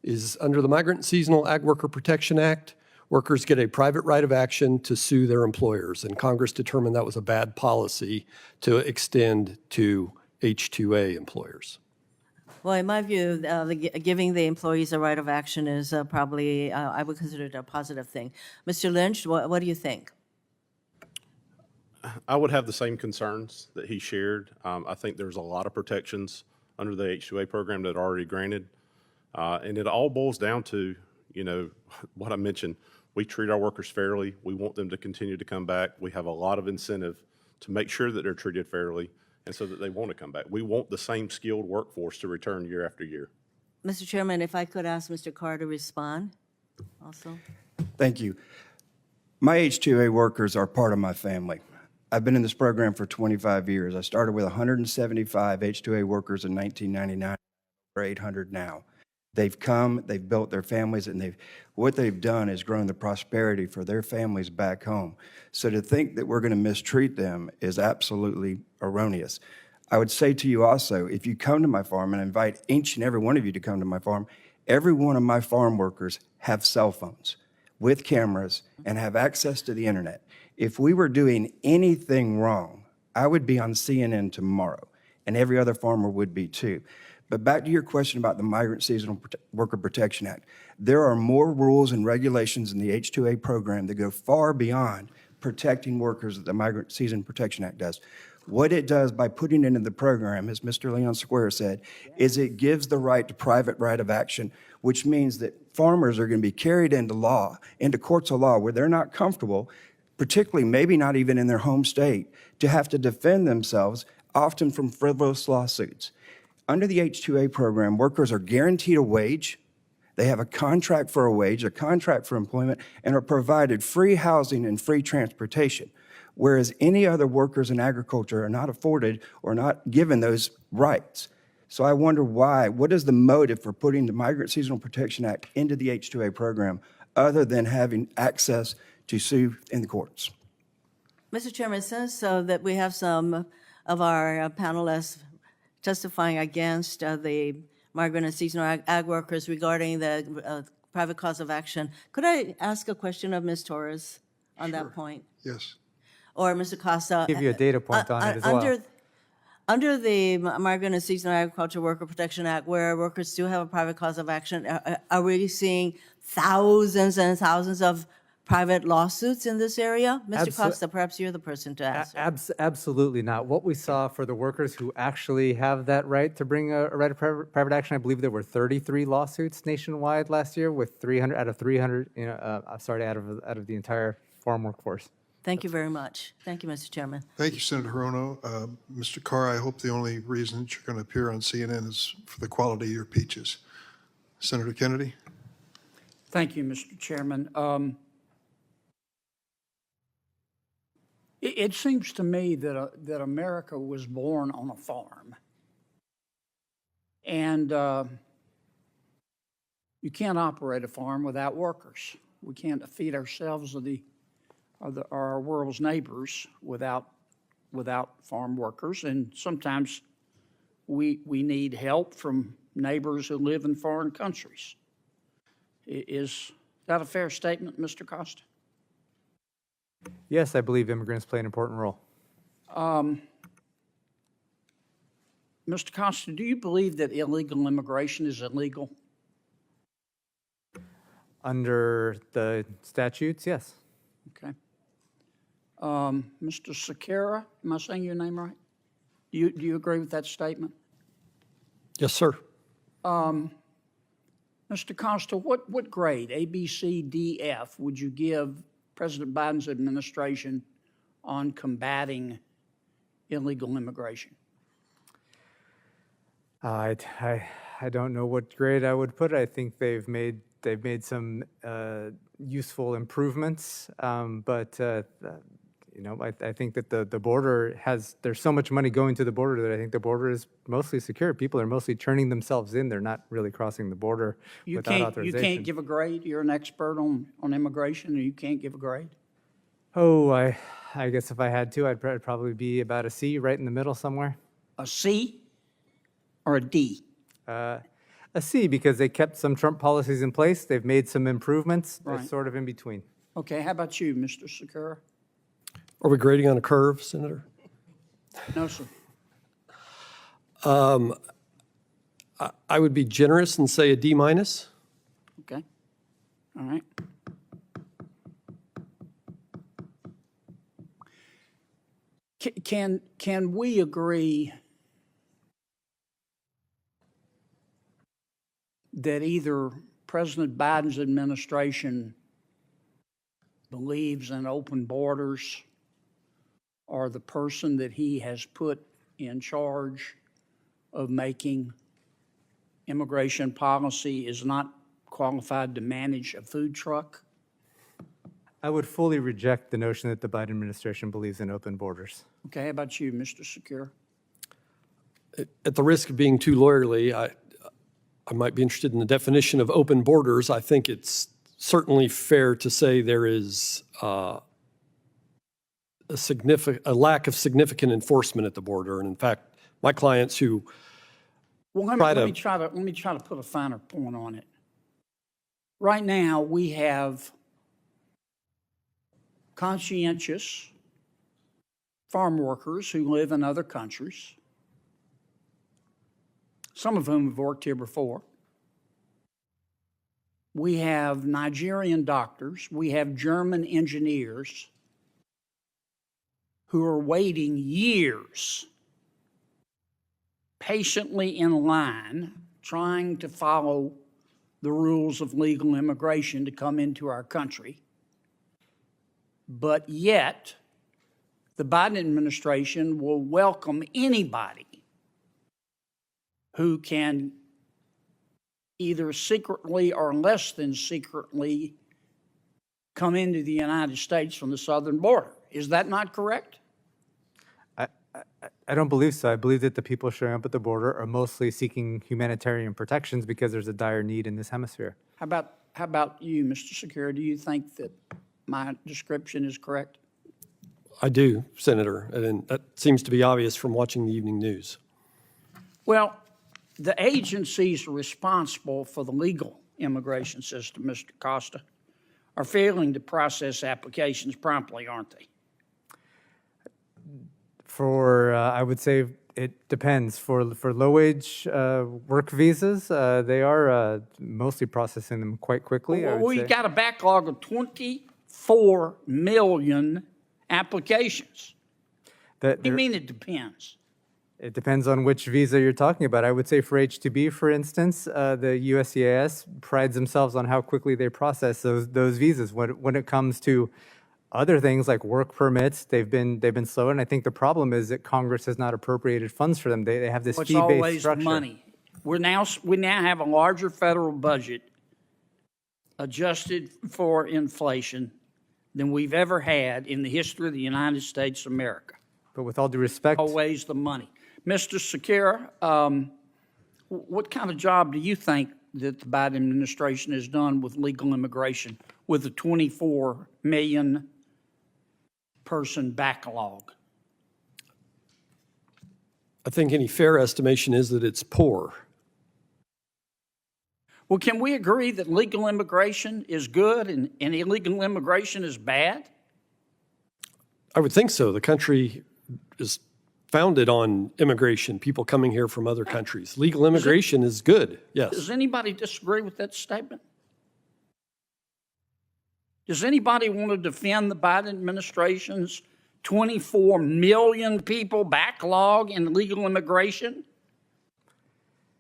is under the Migrant and Seasonal Ag Worker Protection Act, workers get a private right of action to sue their employers. And Congress determined that was a bad policy to extend to H-2A employers. Well, in my view, giving the employees a right of action is probably, I would consider it a positive thing. Mr. Lynch, what do you think? I would have the same concerns that he shared. I think there's a lot of protections under the H-2A program that are already granted. And it all boils down to, you know, what I mentioned. We treat our workers fairly. We want them to continue to come back. We have a lot of incentive to make sure that they're treated fairly and so that they want to come back. We want the same skilled workforce to return year after year. Mr. Chairman, if I could ask Mr. Carr to respond also. Thank you. My H-2A workers are part of my family. I've been in this program for 25 years. I started with 175 H-2A workers in 1999, over 800 now. They've come, they've built their families, and what they've done is grown the prosperity for their families back home. So to think that we're going to mistreat them is absolutely erroneous. I would say to you also, if you come to my farm, and I invite each and every one of you to come to my farm, every one of my farm workers have cell phones with cameras and have access to the internet. If we were doing anything wrong, I would be on CNN tomorrow, and every other farmer would be too. But back to your question about the Migrant Seasonal Worker Protection Act, there are more rules and regulations in the H-2A program that go far beyond protecting workers that the Migrant Season Protection Act does. What it does by putting it into the program, as Mr. Leon Square said, is it gives the right to private right of action, which means that farmers are going to be carried into law, into courts of law where they're not comfortable, particularly maybe not even in their home state, to have to defend themselves, often from frivolous lawsuits. Under the H-2A program, workers are guaranteed a wage, they have a contract for a wage, a contract for employment, and are provided free housing and free transportation, whereas any other workers in agriculture are not afforded or not given those rights. So I wonder why, what is the motive for putting the Migrant Seasonal Protection Act into the H-2A program other than having access to sue in the courts? Mr. Chairman, since that we have some of our panelists testifying against the migrant and seasonal ag workers regarding the private cause of action, could I ask a question of Ms. Torres on that point? Yes. Or Mr. Costa? Give you a data point on it as well. Under the Migrant and Seasonal Agriculture Worker Protection Act, where workers do have a private cause of action, are we seeing thousands and thousands of private lawsuits in this area? Mr. Costa, perhaps you're the person to answer. Absolutely not. What we saw for the workers who actually have that right to bring a right of private action, I believe there were 33 lawsuits nationwide last year, with 300 out of 300, out of the entire farm workforce. Thank you very much. Thank you, Mr. Chairman. Thank you, Senator Hirono. Mr. Carr, I hope the only reason that you're going to appear on CNN is for the quality of your peaches. Senator Kennedy? Thank you, Mr. Chairman. It seems to me that America was born on a farm. And you can't operate a farm without workers. We can't feed ourselves or our world's neighbors without farm workers. And sometimes we need help from neighbors who live in foreign countries. Is that a fair statement, Mr. Costa? Yes, I believe immigrants play an important role. Mr. Costa, do you believe that illegal immigration is illegal? Under the statutes, yes. Okay. Mr. Sakara, am I saying your name right? Do you agree with that statement? Yes, sir. Mr. Costa, what grade, A, B, C, D, F, would you give President Biden's administration on combating illegal immigration? I don't know what grade I would put it. I think they've made some useful improvements, but I think that the border there's so much money going to the border that I think the border is mostly secure. People are mostly turning themselves in. They're not really crossing the border without authorization. You can't give a grade? You're an expert on immigration, and you can't give a grade? Oh, I guess if I had to, I'd probably be about a C, right in the middle somewhere. A C or a D? A C, because they kept some Trump policies in place. They've made some improvements. They're Right. sort of in between. Okay, how about you, Mr. Sakura? Are we grading on a curve, Senator? No, sir. I would be generous and say a D minus. Okay. All right. Can we agree that either President Biden's administration believes in open borders, or the person that he has put in charge of making immigration policy is not qualified to manage a food truck? I would fully reject the notion that the Biden administration believes in open borders. Okay, how about you, Mr. Secure? At the risk of being too lawyerly, I might be interested in the definition of open borders. I think it's certainly fair to say there is a lack of significant enforcement at the border. And in fact, my clients who Well, let me try to put a finer point on it. Right now, we have conscientious farm workers who live in other countries, some of whom have worked here before. We have Nigerian doctors. We have German engineers who are waiting years patiently in line, trying to follow the rules of legal immigration to come into our country. But yet, the Biden administration will welcome anybody who can either secretly or less than secretly come into the United States from the southern border. Is that not correct? I don't believe so. I believe that the people showing up at the border are mostly seeking humanitarian protections because there's a dire need in this hemisphere. How about you, Mr. Secure? Do you think that my description is correct? I do, Senator, and that seems to be obvious from watching the evening news. Well, the agencies responsible for the legal immigration system, Mr. Costa, are failing to process applications promptly, aren't they? I would say it depends. For low-wage work visas, they are mostly processing them quite quickly. Well, we've got a backlog of 24 million applications. What do you mean it depends? It depends on which visa you're talking about. I would say for H-2B, for instance, the USCIS prides themselves on how quickly they process those visas. When it comes to other things like work permits, they've been slow, and I think the problem is that Congress has not appropriated funds for them. They have this fee-based structure. It's always money. We now have a larger federal budget adjusted for inflation than we've ever had in the history of the United States of America. But with all due respect, always the money. Mr. Secure, what kind of job do you think that the Biden administration has done with legal immigration with the 24 million person backlog? I think any fair estimation is that it's poor. Well, can we agree that legal immigration is good and illegal immigration is bad? I would think so. The country is founded on immigration, people coming here from other countries. Legal immigration is good, yes. Does anybody disagree with that statement? Does anybody want to defend the Biden administration's 24 million people backlog in illegal immigration,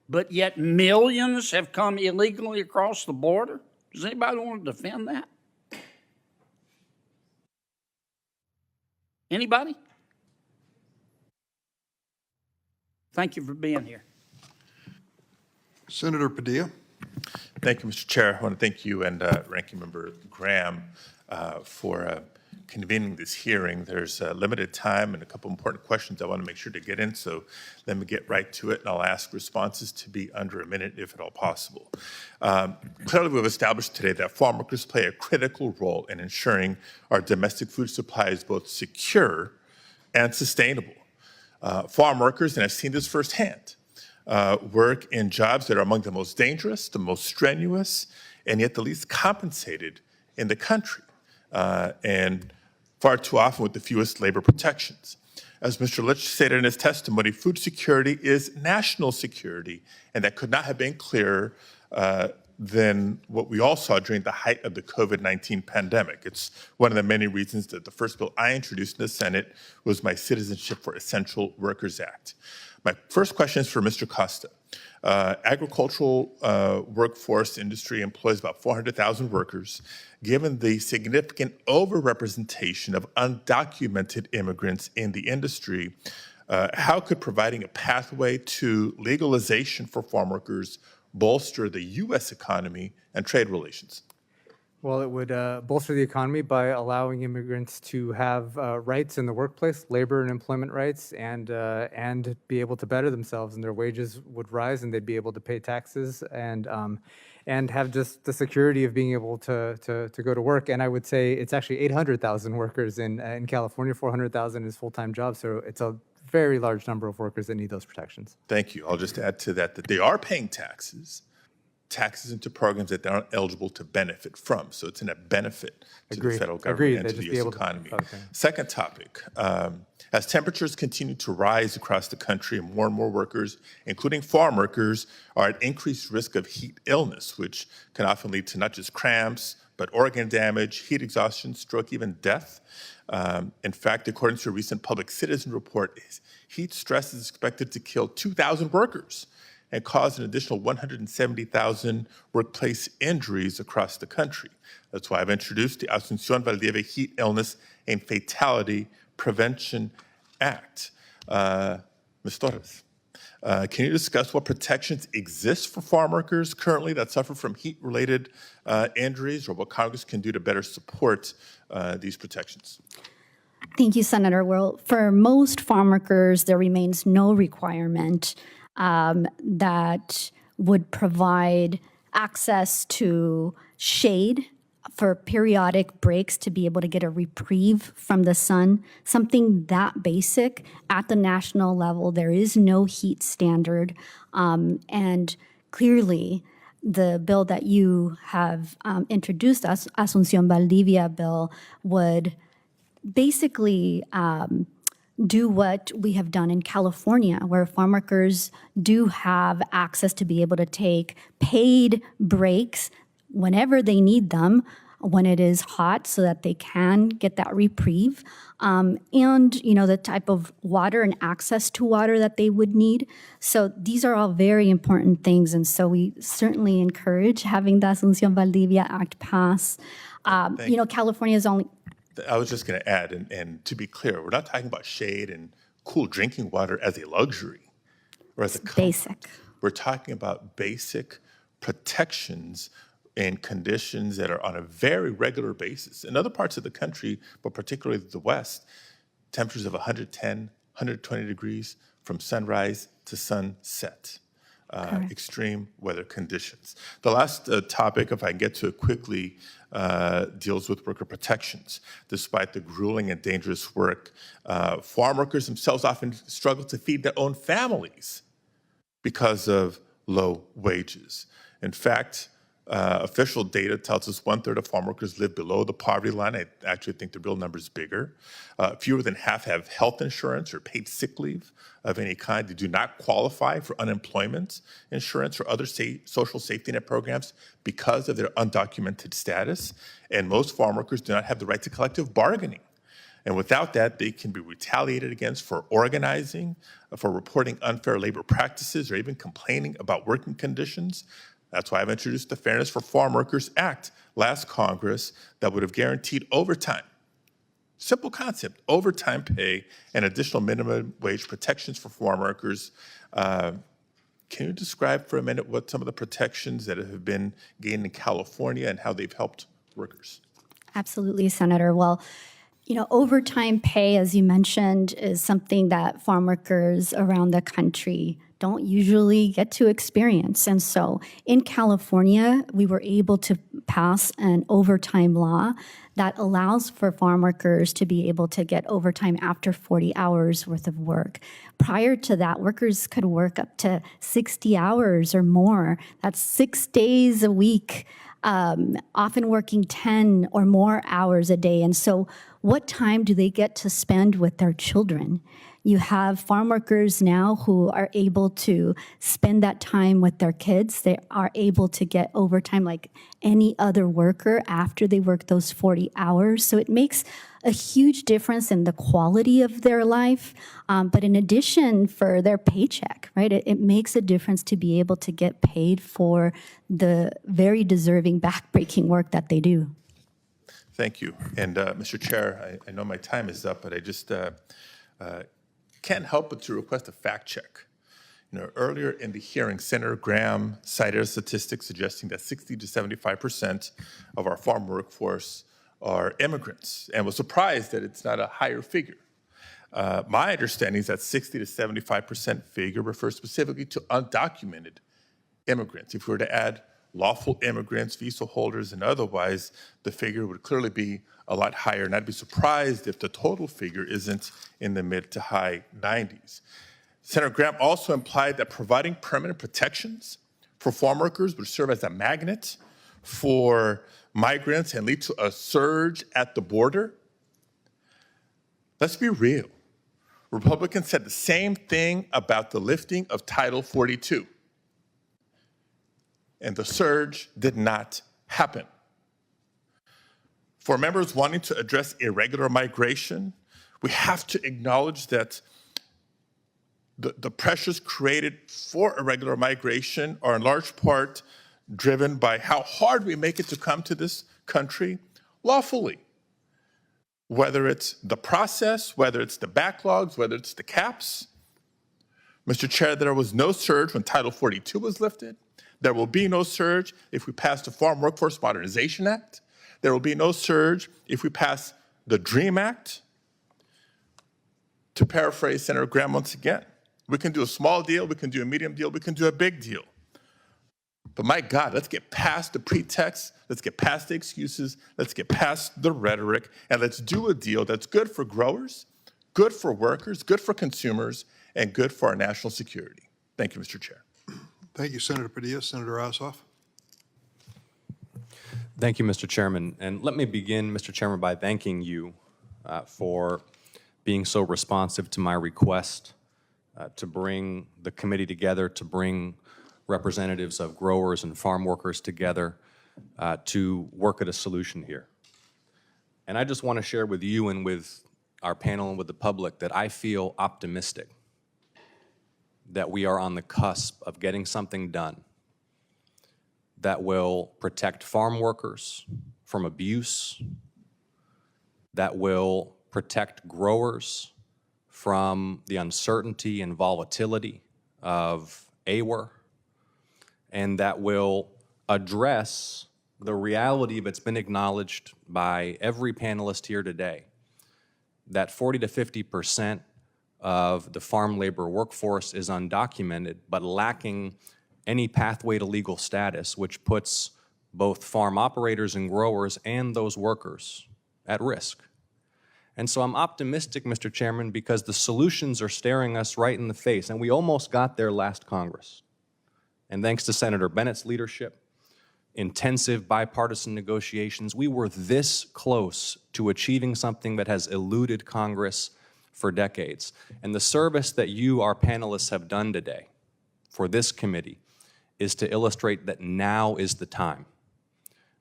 but yet millions have come illegally across the border? Does anybody want to defend that? Anybody? Thank you for being here. Senator Padilla. Thank you, Mr. Chair. I want to thank you and Ranking Member Graham for convening this hearing. There's limited time and a couple important questions I want to make sure to get in, so let me get right to it, and I'll ask responses to be under a minute, if at all possible. Clearly, we've established today that farm workers play a critical role in ensuring our domestic food supply is both secure and sustainable. Farm workers, and I've seen this firsthand, work in jobs that are among the most dangerous, the most strenuous, and yet the least compensated in the country, and far too often with the fewest labor protections. As Mr. Litch stated in his testimony, food security is national security, and that could not have been clearer than what we all saw during the height of the COVID-19 pandemic. It's one of the many reasons that the first bill I introduced in the Senate was my Citizenship for Essential Workers Act. My first question is for Mr. Costa. Agricultural workforce industry employs about 400,000 workers. Given the significant overrepresentation of undocumented immigrants in the industry, how could providing a pathway to legalization for farm workers bolster the U.S. economy and trade relations? Well, it would bolster the economy by allowing immigrants to have rights in the workplace, labor and employment rights, and be able to better themselves, and their wages would rise, and they'd be able to pay taxes and have just the security of being able to go to work. And I would say it's actually 800,000 workers in California. 400,000 is full-time jobs, so it's a very large number of workers that need those protections. Thank you. I'll just add to that that they are paying taxes into programs that they're not eligible to benefit from. So it's a net benefit to the federal government and to the U.S. economy. Second topic, as temperatures continue to rise across the country, more and more workers, including farm workers, are at increased risk of heat illness, which can often lead to not just cramps, but organ damage, heat exhaustion, stroke, even death. In fact, according to a recent Public Citizen report, heat stress is expected to kill 2,000 workers and cause an additional 170,000 workplace injuries across the country. That's why I've introduced the Asunción Valdivia Heat Illness and Fatality Prevention Act. Ms. Torres, can you discuss what protections exist for farm workers currently that suffer from heat-related injuries, or what Congress can do to better support these protections? Thank you, Senator. Well, for most farm workers, there remains no requirement that would provide access to shade for periodic breaks to be able to get a reprieve from the sun, something that basic at the national level. There is no heat standard. And clearly, the bill that you have introduced, Asunción Valdivia bill, would basically do what we have done in California, where farm workers do have access to be able to take paid breaks whenever they need them, when it is hot, so that they can get that reprieve, and the type of water and access to water that they would need. So these are all very important things, and so we certainly encourage having the Asunción Valdivia Act pass. California is only... I was just going to add, and to be clear, we're not talking about shade and cool drinking water as a luxury or as a comfort. Basic. We're talking about basic protections and conditions that are on a very regular basis. In other parts of the country, but particularly the West, temperatures of 110, 120 degrees from sunrise to sunset. Extreme weather conditions. The last topic, if I can get to it quickly, deals with worker protections. Despite the grueling and dangerous work, farm workers themselves often struggle to feed their own families because of low wages. In fact, official data tells us 1/3 of farm workers live below the poverty line. I actually think the real number is bigger. Fewer than half have health insurance or paid sick leave of any kind. They do not qualify for unemployment insurance or other social safety net programs because of their undocumented status. And most farm workers do not have the right to collective bargaining. And without that, they can be retaliated against for organizing, for reporting unfair labor practices, or even complaining about working conditions. That's why I've introduced the Fairness for Farm Workers Act last Congress that would have guaranteed overtime. Simple concept, overtime pay and additional minimum wage protections for farm workers. Can you describe for a minute what some of the protections that have been gained in California and how they've helped workers? Absolutely, Senator. Well, overtime pay, as you mentioned, is something that farm workers around the country don't usually get to experience. And so in California, we were able to pass an overtime law that allows for farm workers to be able to get overtime after 40 hours worth of work. Prior to that, workers could work up to 60 hours or more. That's 6 days a week, often working 10 or more hours a day. And so what time do they get to spend with their children? You have farm workers now who are able to spend that time with their kids. They are able to get overtime like any other worker after they work those 40 hours. So it makes a huge difference in the quality of their life. But in addition, for their paycheck, right? It makes a difference to be able to get paid for the very deserving backbreaking work that they do. Thank you. And Mr. Chair, I know my time is up, but I just can't help but to request a fact check. Earlier in the hearing, Senator Graham cited a statistic suggesting that 60 to 75% of our farm workforce are immigrants, and was surprised that it's not a higher figure. My understanding is that 60 to 75% figure refers specifically to undocumented immigrants. If we were to add lawful immigrants, visa holders, and otherwise, the figure would clearly be a lot higher, and I'd be surprised if the total figure isn't in the mid to high 90s. Senator Graham also implied that providing permanent protections for farm workers would serve as a magnet for migrants and lead to a surge at the border. Let's be real. Republicans said the same thing about the lifting of Title 42. And the surge did not happen. For members wanting to address irregular migration, we have to acknowledge that the pressures created for irregular migration are in large part driven by how hard we make it to come to this country lawfully. Whether it's the process, whether it's the backlogs, whether it's the caps. Mr. Chair, there was no surge when Title 42 was lifted. There will be no surge if we pass the Farm Workforce Modernization Act. There will be no surge if we pass the DREAM Act. To paraphrase Senator Graham once again, we can do a small deal, we can do a medium deal, we can do a big deal. But my God, let's get past the pretext, let's get past the excuses, let's get past the rhetoric, and let's do a deal that's good for growers, good for workers, good for consumers, and good for our national security. Thank you, Mr. Chair. Thank you, Senator Padilla. Senator Ossoff. Thank you, Mr. Chairman. And let me begin, Mr. Chairman, by thanking you for being so responsive to my request to bring the committee together, to bring representatives of growers and farm workers together to work at a solution here. And I just want to share with you and with our panel and with the public that I feel optimistic that we are on the cusp of getting something done that will protect farm workers from abuse, that will protect growers from the uncertainty and volatility of AWR, and that will address the reality that's been acknowledged by every panelist here today, that 40 to 50% of the farm labor workforce is undocumented, but lacking any pathway to legal status, which puts both farm operators and growers and those workers at risk. And so I'm optimistic, Mr. Chairman, because the solutions are staring us right in the face, and we almost got there last Congress. And thanks to Senator Bennett's leadership, intensive bipartisan negotiations, we were this close to achieving something that has eluded Congress for decades. And the service that you, our panelists, have done today for this committee is to illustrate that now is the time.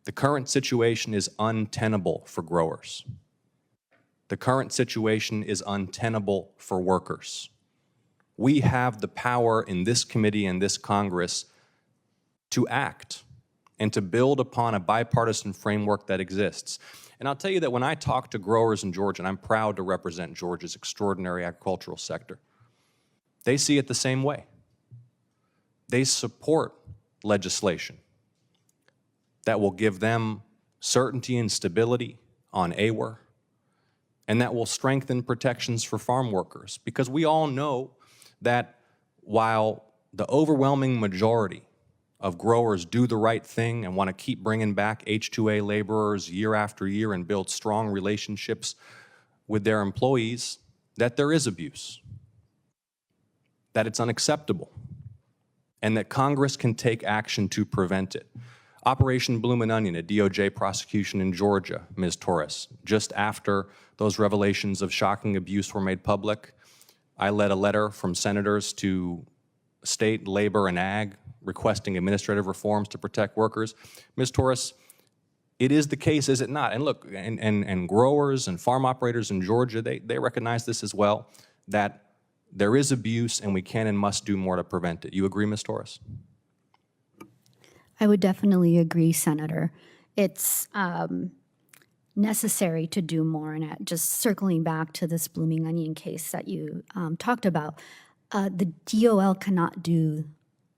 The current situation is untenable for growers. The current situation is untenable for workers. We have the power in this committee and this Congress to act and to build upon a bipartisan framework that exists. And I'll tell you that when I talk to growers in Georgia, and I'm proud to represent Georgia's extraordinary agricultural sector, they see it the same way. They support legislation that will give them certainty and stability on AWR, and that will strengthen protections for farm workers. Because we all know that while the overwhelming majority of growers do the right thing and want to keep bringing back H-2A laborers year after year and build strong relationships with their employees, that there is abuse, that it's unacceptable, and that Congress can take action to prevent it. Operation Bloomin' Onion, a DOJ prosecution in Georgia, Ms. Torres, just after those revelations of shocking abuse were made public, I led a letter from senators to state, labor, and ag requesting administrative reforms to protect workers. Ms. Torres, it is the case, is it not? And look, and growers and farm operators in Georgia, they recognize this as well, that there is abuse and we can and must do more to prevent it. You agree, Ms. Torres? I would definitely agree, Senator. It's necessary to do more. And just circling back to this Blooming Onion case that you talked about, the DOL cannot do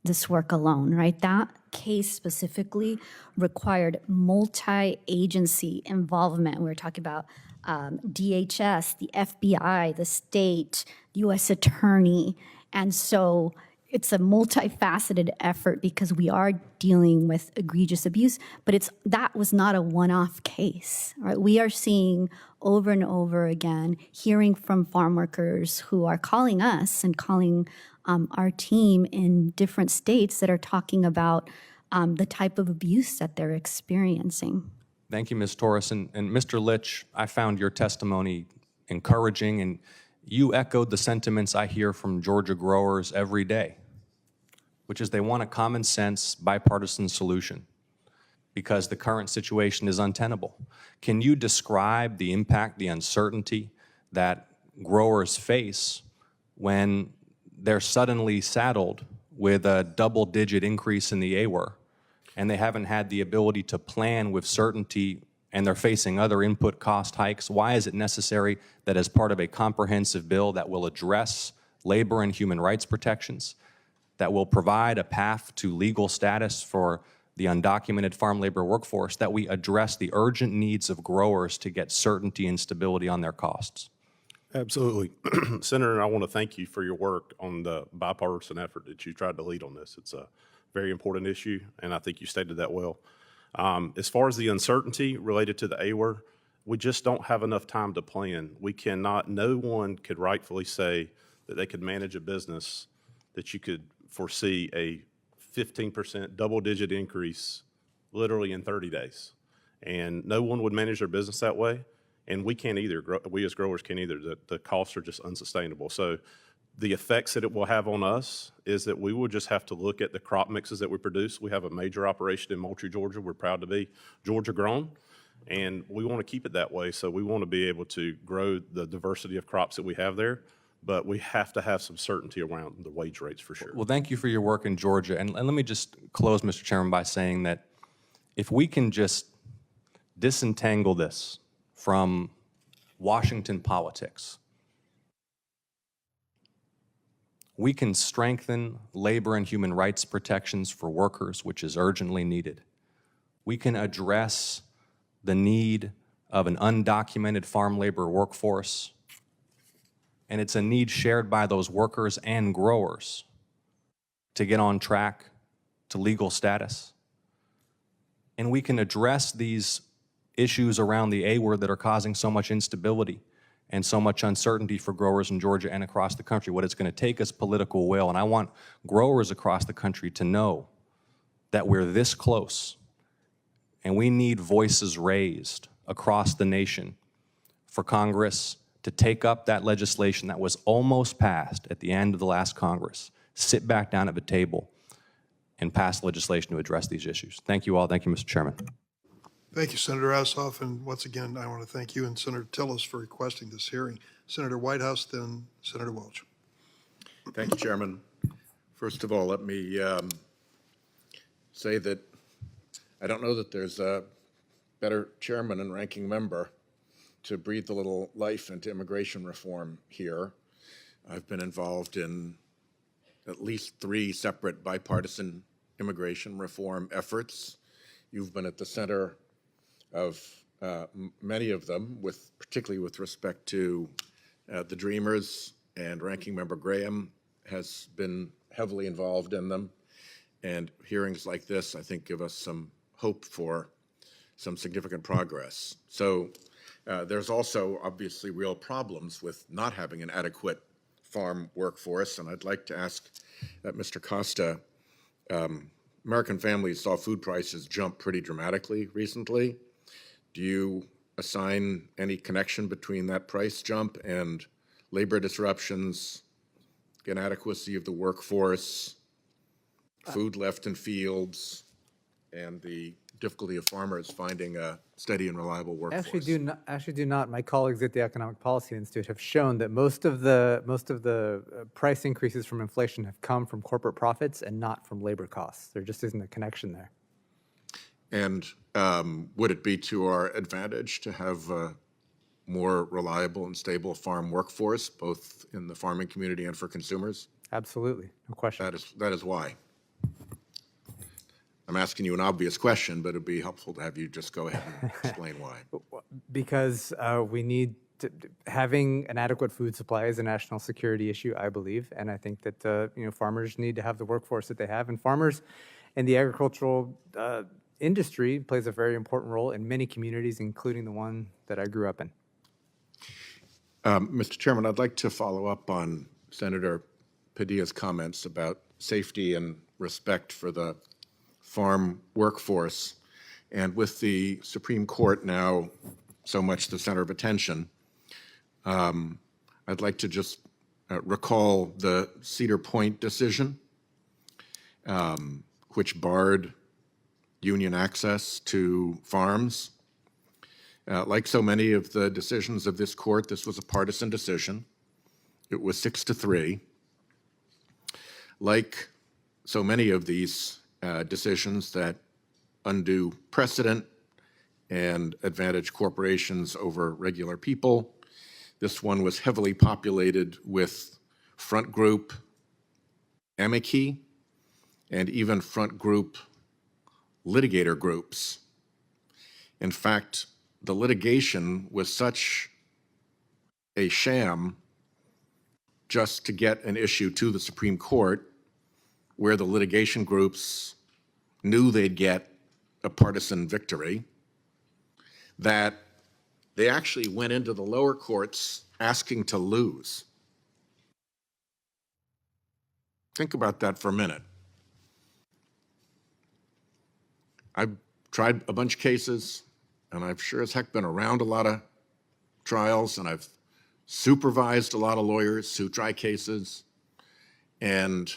this work alone, right? That case specifically required multi-agency involvement. We were talking about DHS, the FBI, the state, U.S. Attorney. And so it's a multifaceted effort because we are dealing with egregious abuse, but that was not a one-off case, right? We are seeing over and over again, hearing from farm workers who are calling us and calling our team in different states that are talking about the type of abuse that they're experiencing. Thank you, Ms. Torres. And Mr. Litch, I found your testimony encouraging, and you echoed the sentiments I hear from Georgia growers every day, which is they want a common sense, bipartisan solution because the current situation is untenable. Can you describe the impact, the uncertainty that growers face when they're suddenly saddled with a double-digit increase in the AWR and they haven't had the ability to plan with certainty and they're facing other input cost hikes? Why is it necessary that as part of a comprehensive bill that will address labor and human rights protections, that will provide a path to legal status for the undocumented farm labor workforce, that we address the urgent needs of growers to get certainty and stability on their costs? Absolutely. Senator, I want to thank you for your work on the bipartisan effort that you tried to lead on this. It's a very important issue, and I think you stated that well. As far as the uncertainty related to the AWR, we just don't have enough time to plan. We cannot, no one could rightfully say that they could manage a business that you could foresee a 15% double-digit increase literally in 30 days. And no one would manage their business that way. And we can't either. We as growers can't either. The costs are just unsustainable. So the effects that it will have on us is that we will just have to look at the crop mixes that we produce. We have a major operation in Moultrie, Georgia. We're proud to be Georgia grown. And we want to keep it that way. So we want to be able to grow the diversity of crops that we have there. But we have to have some certainty around the wage rates for sure. Well, thank you for your work in Georgia. And let me just close, Mr. Chairman, by saying that if we can just disentangle this from Washington politics, we can strengthen labor and human rights protections for workers, which is urgently needed. We can address the need of an undocumented farm labor workforce, and it's a need shared by those workers and growers to get on track to legal status. And we can address these issues around the AWR that are causing so much instability and so much uncertainty for growers in Georgia and across the country. What it's going to take is political will, and I want growers across the country to know that we're this close, and we need voices raised across the nation for Congress to take up that legislation that was almost passed at the end of the last Congress, sit back down at the table, and pass legislation to address these issues. Thank you all. Thank you, Mr. Chairman. Thank you, Senator Assoff, and once again, I want to thank you and Senator Tillis for requesting this hearing. Senator Whitehouse, then Senator Welch. Thank you, Chairman. First of all, let me say that I don't know that there's a better chairman and ranking member to breathe a little life into immigration reform here. I've been involved in at least 3 separate bipartisan immigration reform efforts. You've been at the center of many of them, particularly with respect to the Dreamers, and Ranking Member Graham has been heavily involved in them. And hearings like this, I think, give us some hope for some significant progress. So there's also obviously real problems with not having an adequate farm workforce, and I'd like to ask Mr. Costa, American families saw food prices jump pretty dramatically recently. Do you assign any connection between that price jump and labor disruptions, inadequacy of the workforce, food left in fields, and the difficulty of farmers finding a steady and reliable workforce? Actually do not. My colleagues at the Economic Policy Institute have shown that most of the price increases from inflation have come from corporate profits and not from labor costs. There just isn't a connection there. And would it be to our advantage to have a more reliable and stable farm workforce, both in the farming community and for consumers? Absolutely, no question. That is why. I'm asking you an obvious question, but it'd be helpful to have you just go ahead and explain why. Because we need having an adequate food supply is a national security issue, I believe, and I think that farmers need to have the workforce that they have, and farmers in the agricultural industry plays a very important role in many communities, including the one that I grew up in. Mr. Chairman, I'd like to follow up on Senator Padilla's comments about safety and respect for the farm workforce. And with the Supreme Court now so much the center of attention, I'd like to just recall the Cedar Point decision, which barred union access to farms. Like so many of the decisions of this court, this was a partisan decision. It was 6-3. Like so many of these decisions that undo precedent and advantage corporations over regular people, this one was heavily populated with front group amici and even front group litigator groups. In fact, the litigation was such a sham just to get an issue to the Supreme Court, where the litigation groups knew they'd get a partisan victory, that they actually went into the lower courts asking to lose. Think about that for a minute. I've tried a bunch of cases, and I've sure as heck been around a lot of trials, and I've supervised a lot of lawyers who try cases, and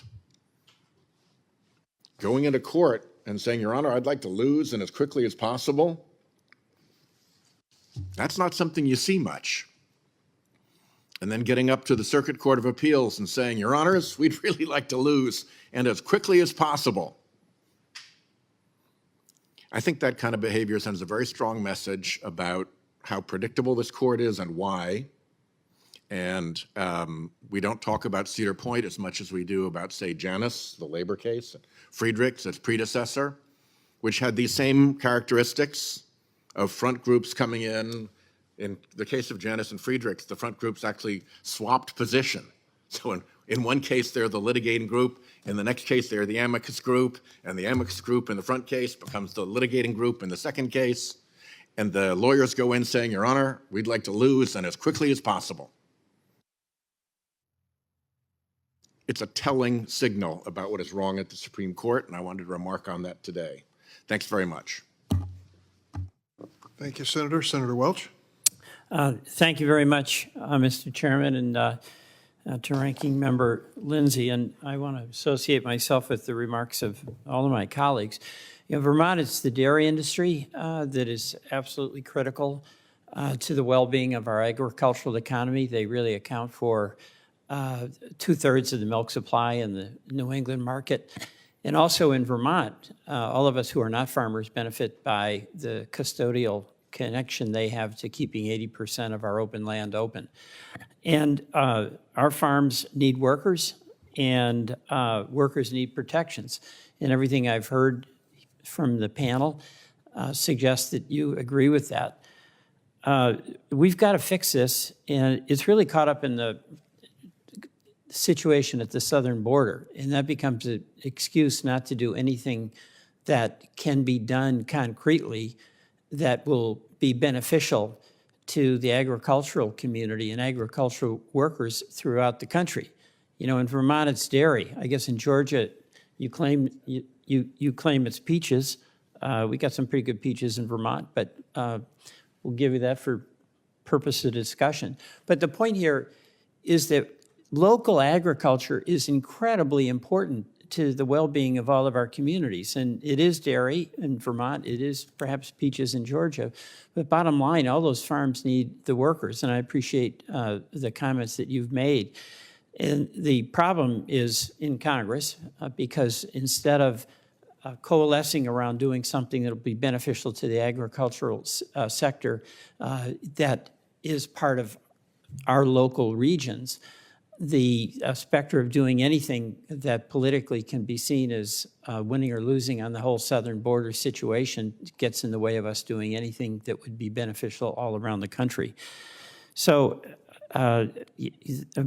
going into court and saying, Your Honor, I'd like to lose and as quickly as possible, that's not something you see much. And then getting up to the Circuit Court of Appeals and saying, Your Honors, we'd really like to lose and as quickly as possible. I think that kind of behavior sends a very strong message about how predictable this court is and why. And we don't talk about Cedar Point as much as we do about, say, Janus, the labor case, Friedrichs, its predecessor, which had these same characteristics of front groups coming in. In the case of Janus and Friedrichs, the front groups actually swapped position. So in one case, they're the litigating group. In the next case, they're the amicus group. And the amicus group in the front case becomes the litigating group in the second case. And the lawyers go in saying, Your Honor, we'd like to lose and as quickly as possible. It's a telling signal about what is wrong at the Supreme Court, and I wanted to remark on that today. Thanks very much. Thank you, Senator. Senator Welch. Thank you very much, Mr. Chairman, and to Ranking Member Lindsay, and I want to associate myself with the remarks of all of my colleagues. You know, Vermont, it's the dairy industry that is absolutely critical to the well-being of our agricultural economy. They really account for 2/3 of the milk supply in the New England market. And also in Vermont, all of us who are not farmers benefit by the custodial connection they have to keeping 80% of our open land open. And our farms need workers, and workers need protections. And everything I've heard from the panel suggests that you agree with that. We've got to fix this, and it's really caught up in the situation at the southern border, and that becomes an excuse not to do anything that can be done concretely that will be beneficial to the agricultural community and agricultural workers throughout the country. You know, in Vermont, it's dairy. I guess in Georgia, you claim it's peaches. We got some pretty good peaches in Vermont, but we'll give you that for purpose of discussion. But the point here is that local agriculture is incredibly important to the well-being of all of our communities. And it is dairy in Vermont, it is perhaps peaches in Georgia, but bottom line, all those farms need the workers, and I appreciate the comments that you've made. And the problem is in Congress, because instead of coalescing around doing something that will be beneficial to the agricultural sector that is part of our local regions, the specter of doing anything that politically can be seen as winning or losing on the whole southern border situation gets in the way of us doing anything that would be beneficial all around the country. So a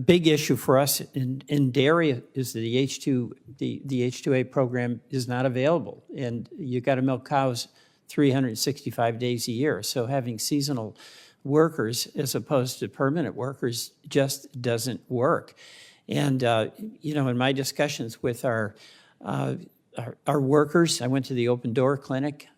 big issue for us in dairy is that the H2A program is not available, and you got to milk cows 365 days a year. So having seasonal workers as opposed to permanent workers just doesn't work. And you know, in my discussions with our workers, I went to the Open Door Clinic,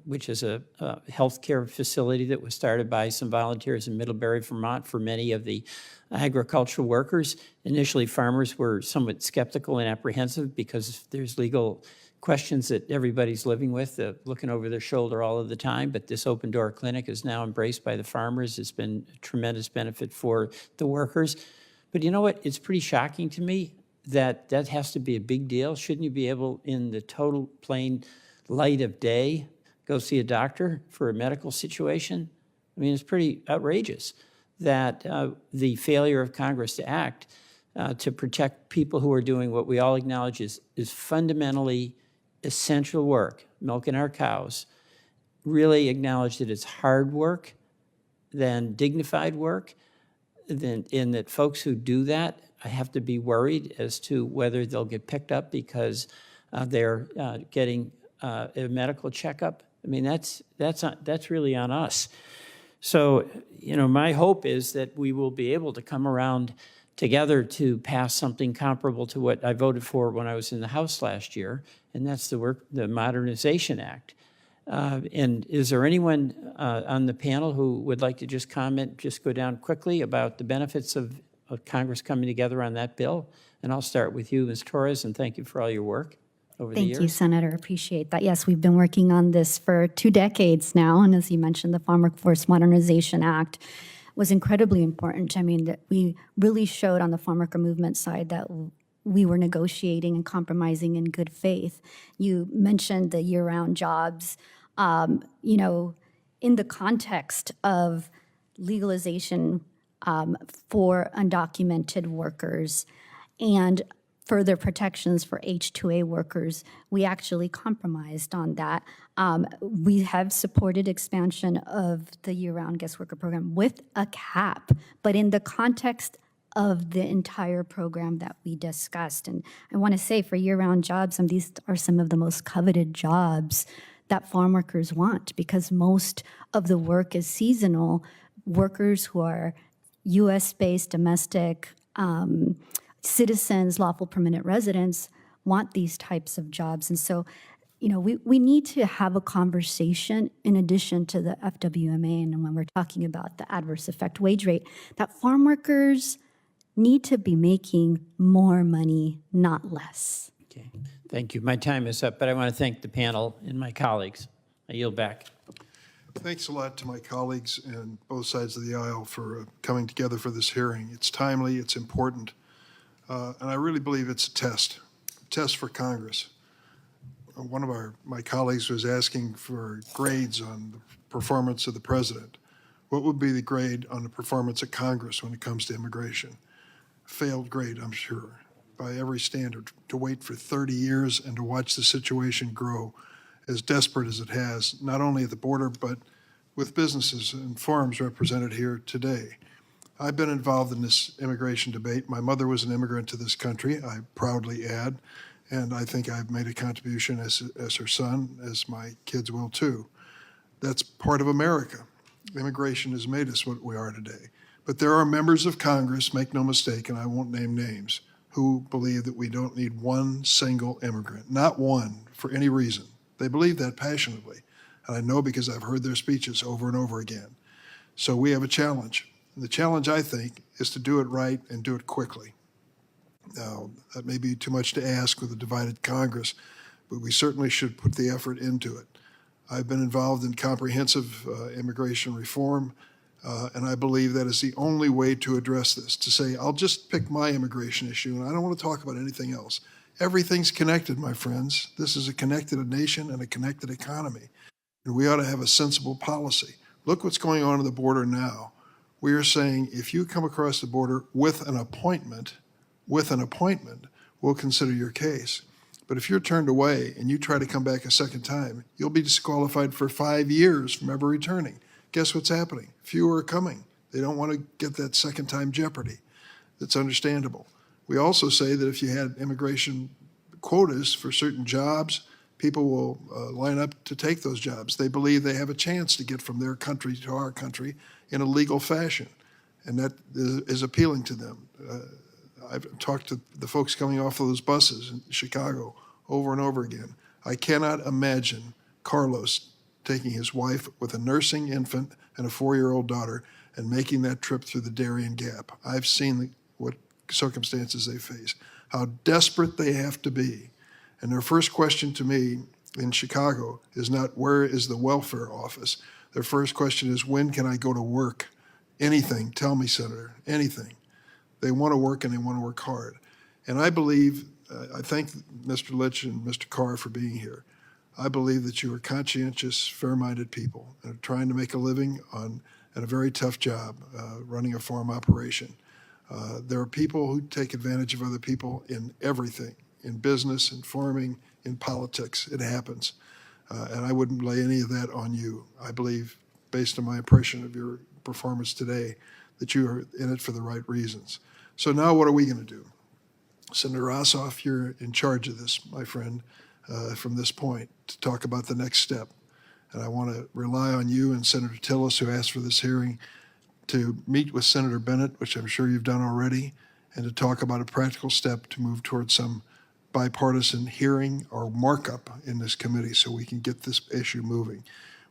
which is a healthcare facility that was started by some volunteers in Middlebury, Vermont, for many of the agricultural workers. Initially, farmers were somewhat skeptical and apprehensive because there's legal questions that everybody's living with, looking over their shoulder all of the time. But this Open Door Clinic is now embraced by the farmers. It's been a tremendous benefit for the workers. But you know what? It's pretty shocking to me that that has to be a big deal. Shouldn't you be able, in the total plain light of day, go see a doctor for a medical situation? I mean, it's pretty outrageous that the failure of Congress to act to protect people who are doing what we all acknowledge is fundamentally essential work, milking our cows, really acknowledge that it's hard work than dignified work, and that folks who do that have to be worried as to whether they'll get picked up because they're getting a medical checkup. I mean, that's really on us. So, you know, my hope is that we will be able to come around together to pass something comparable to what I voted for when I was in the House last year, and that's the Modernization Act. And is there anyone on the panel who would like to just comment, just go down quickly about the benefits of Congress coming together on that bill? And I'll start with you, Ms. Torres, and thank you for all your work over the years. Thank you, Senator. Appreciate that. Yes, we've been working on this for 2 decades now, and as you mentioned, the Farm Workforce Modernization Act was incredibly important. I mean, that we really showed on the farm worker movement side that we were negotiating and compromising in good faith. You mentioned the year-round jobs. You know, in the context of legalization for undocumented workers and further protections for H-2A workers, we actually compromised on that. We have supported expansion of the year-round guest worker program with a cap, but in the context of the entire program that we discussed. And I want to say for year-round jobs, these are some of the most coveted jobs that farm workers want, because most of the work is seasonal. Workers who are U.S.-based, domestic, citizens, lawful permanent residents want these types of jobs. And so, you know, we need to have a conversation in addition to the FWMA, and when we're talking about the adverse effect wage rate, that farm workers need to be making more money, not less. Okay, thank you. My time is up, but I want to thank the panel and my colleagues. I yield back. Thanks a lot to my colleagues on both sides of the aisle for coming together for this hearing. It's timely, it's important, and I really believe it's a test for Congress. One of my colleagues was asking for grades on the performance of the president. What would be the grade on the performance of Congress when it comes to immigration? Failed grade, I'm sure, by every standard. To wait for 30 years and to watch the situation grow as desperate as it has, not only at the border, but with businesses and farms represented here today. I've been involved in this immigration debate. My mother was an immigrant to this country, I proudly add, and I think I've made a contribution as her son, as my kids will too. That's part of America. Immigration has made us what we are today. But there are members of Congress, make no mistake, and I won't name names, who believe that we don't need one single immigrant, not one, for any reason. They believe that passionately, and I know because I've heard their speeches over and over again. So we have a challenge. And the challenge, I think, is to do it right and do it quickly. Now, that may be too much to ask with a divided Congress, but we certainly should put the effort into it. I've been involved in comprehensive immigration reform, and I believe that is the only way to address this, to say, I'll just pick my immigration issue, and I don't want to talk about anything else. Everything's connected, my friends. This is a connected nation and a connected economy, and we ought to have a sensible policy. Look what's going on at the border now. We are saying if you come across the border with an appointment, we'll consider your case. But if you're turned away and you try to come back a second time, you'll be disqualified for 5 years from ever returning. Guess what's happening? Fewer are coming. They don't want to get that second time jeopardy. That's understandable. We also say that if you had immigration quotas for certain jobs, people will line up to take those jobs. They believe they have a chance to get from their country to our country in a legal fashion, and that is appealing to them. I've talked to the folks coming off of those buses in Chicago over and over again. I cannot imagine Carlos taking his wife with a nursing infant and a 4-year-old daughter and making that trip through the Darien Gap. I've seen what circumstances they face, how desperate they have to be. And their first question to me in Chicago is not, where is the welfare office? Their first question is, when can I go to work? Anything, tell me, Senator, anything. They want to work and they want to work hard. And I believe, I thank Mr. Litch and Mr. Carr for being here. I believe that you are conscientious, fair-minded people and are trying to make a living and a very tough job running a farm operation. There are people who take advantage of other people in everything, in business, in farming, in politics. It happens. And I wouldn't lay any of that on you. I believe, based on my impression of your performance today, that you are in it for the right reasons. So now what are we going to do? Senator Ossoff, you're in charge of this, my friend, from this point, to talk about the next step. And I want to rely on you and Senator Tillis, who asked for this hearing, to meet with Senator Bennett, which I'm sure you've done already, and to talk about a practical step to move towards some bipartisan hearing or markup in this committee so we can get this issue moving.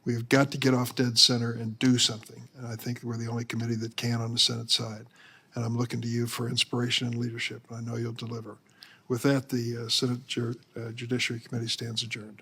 We've got to get off dead center and do something. And I think we're the only committee that can on the Senate side. And I'm looking to you for inspiration and leadership. And I know you'll deliver. With that, the Senate Judiciary Committee stands adjourned.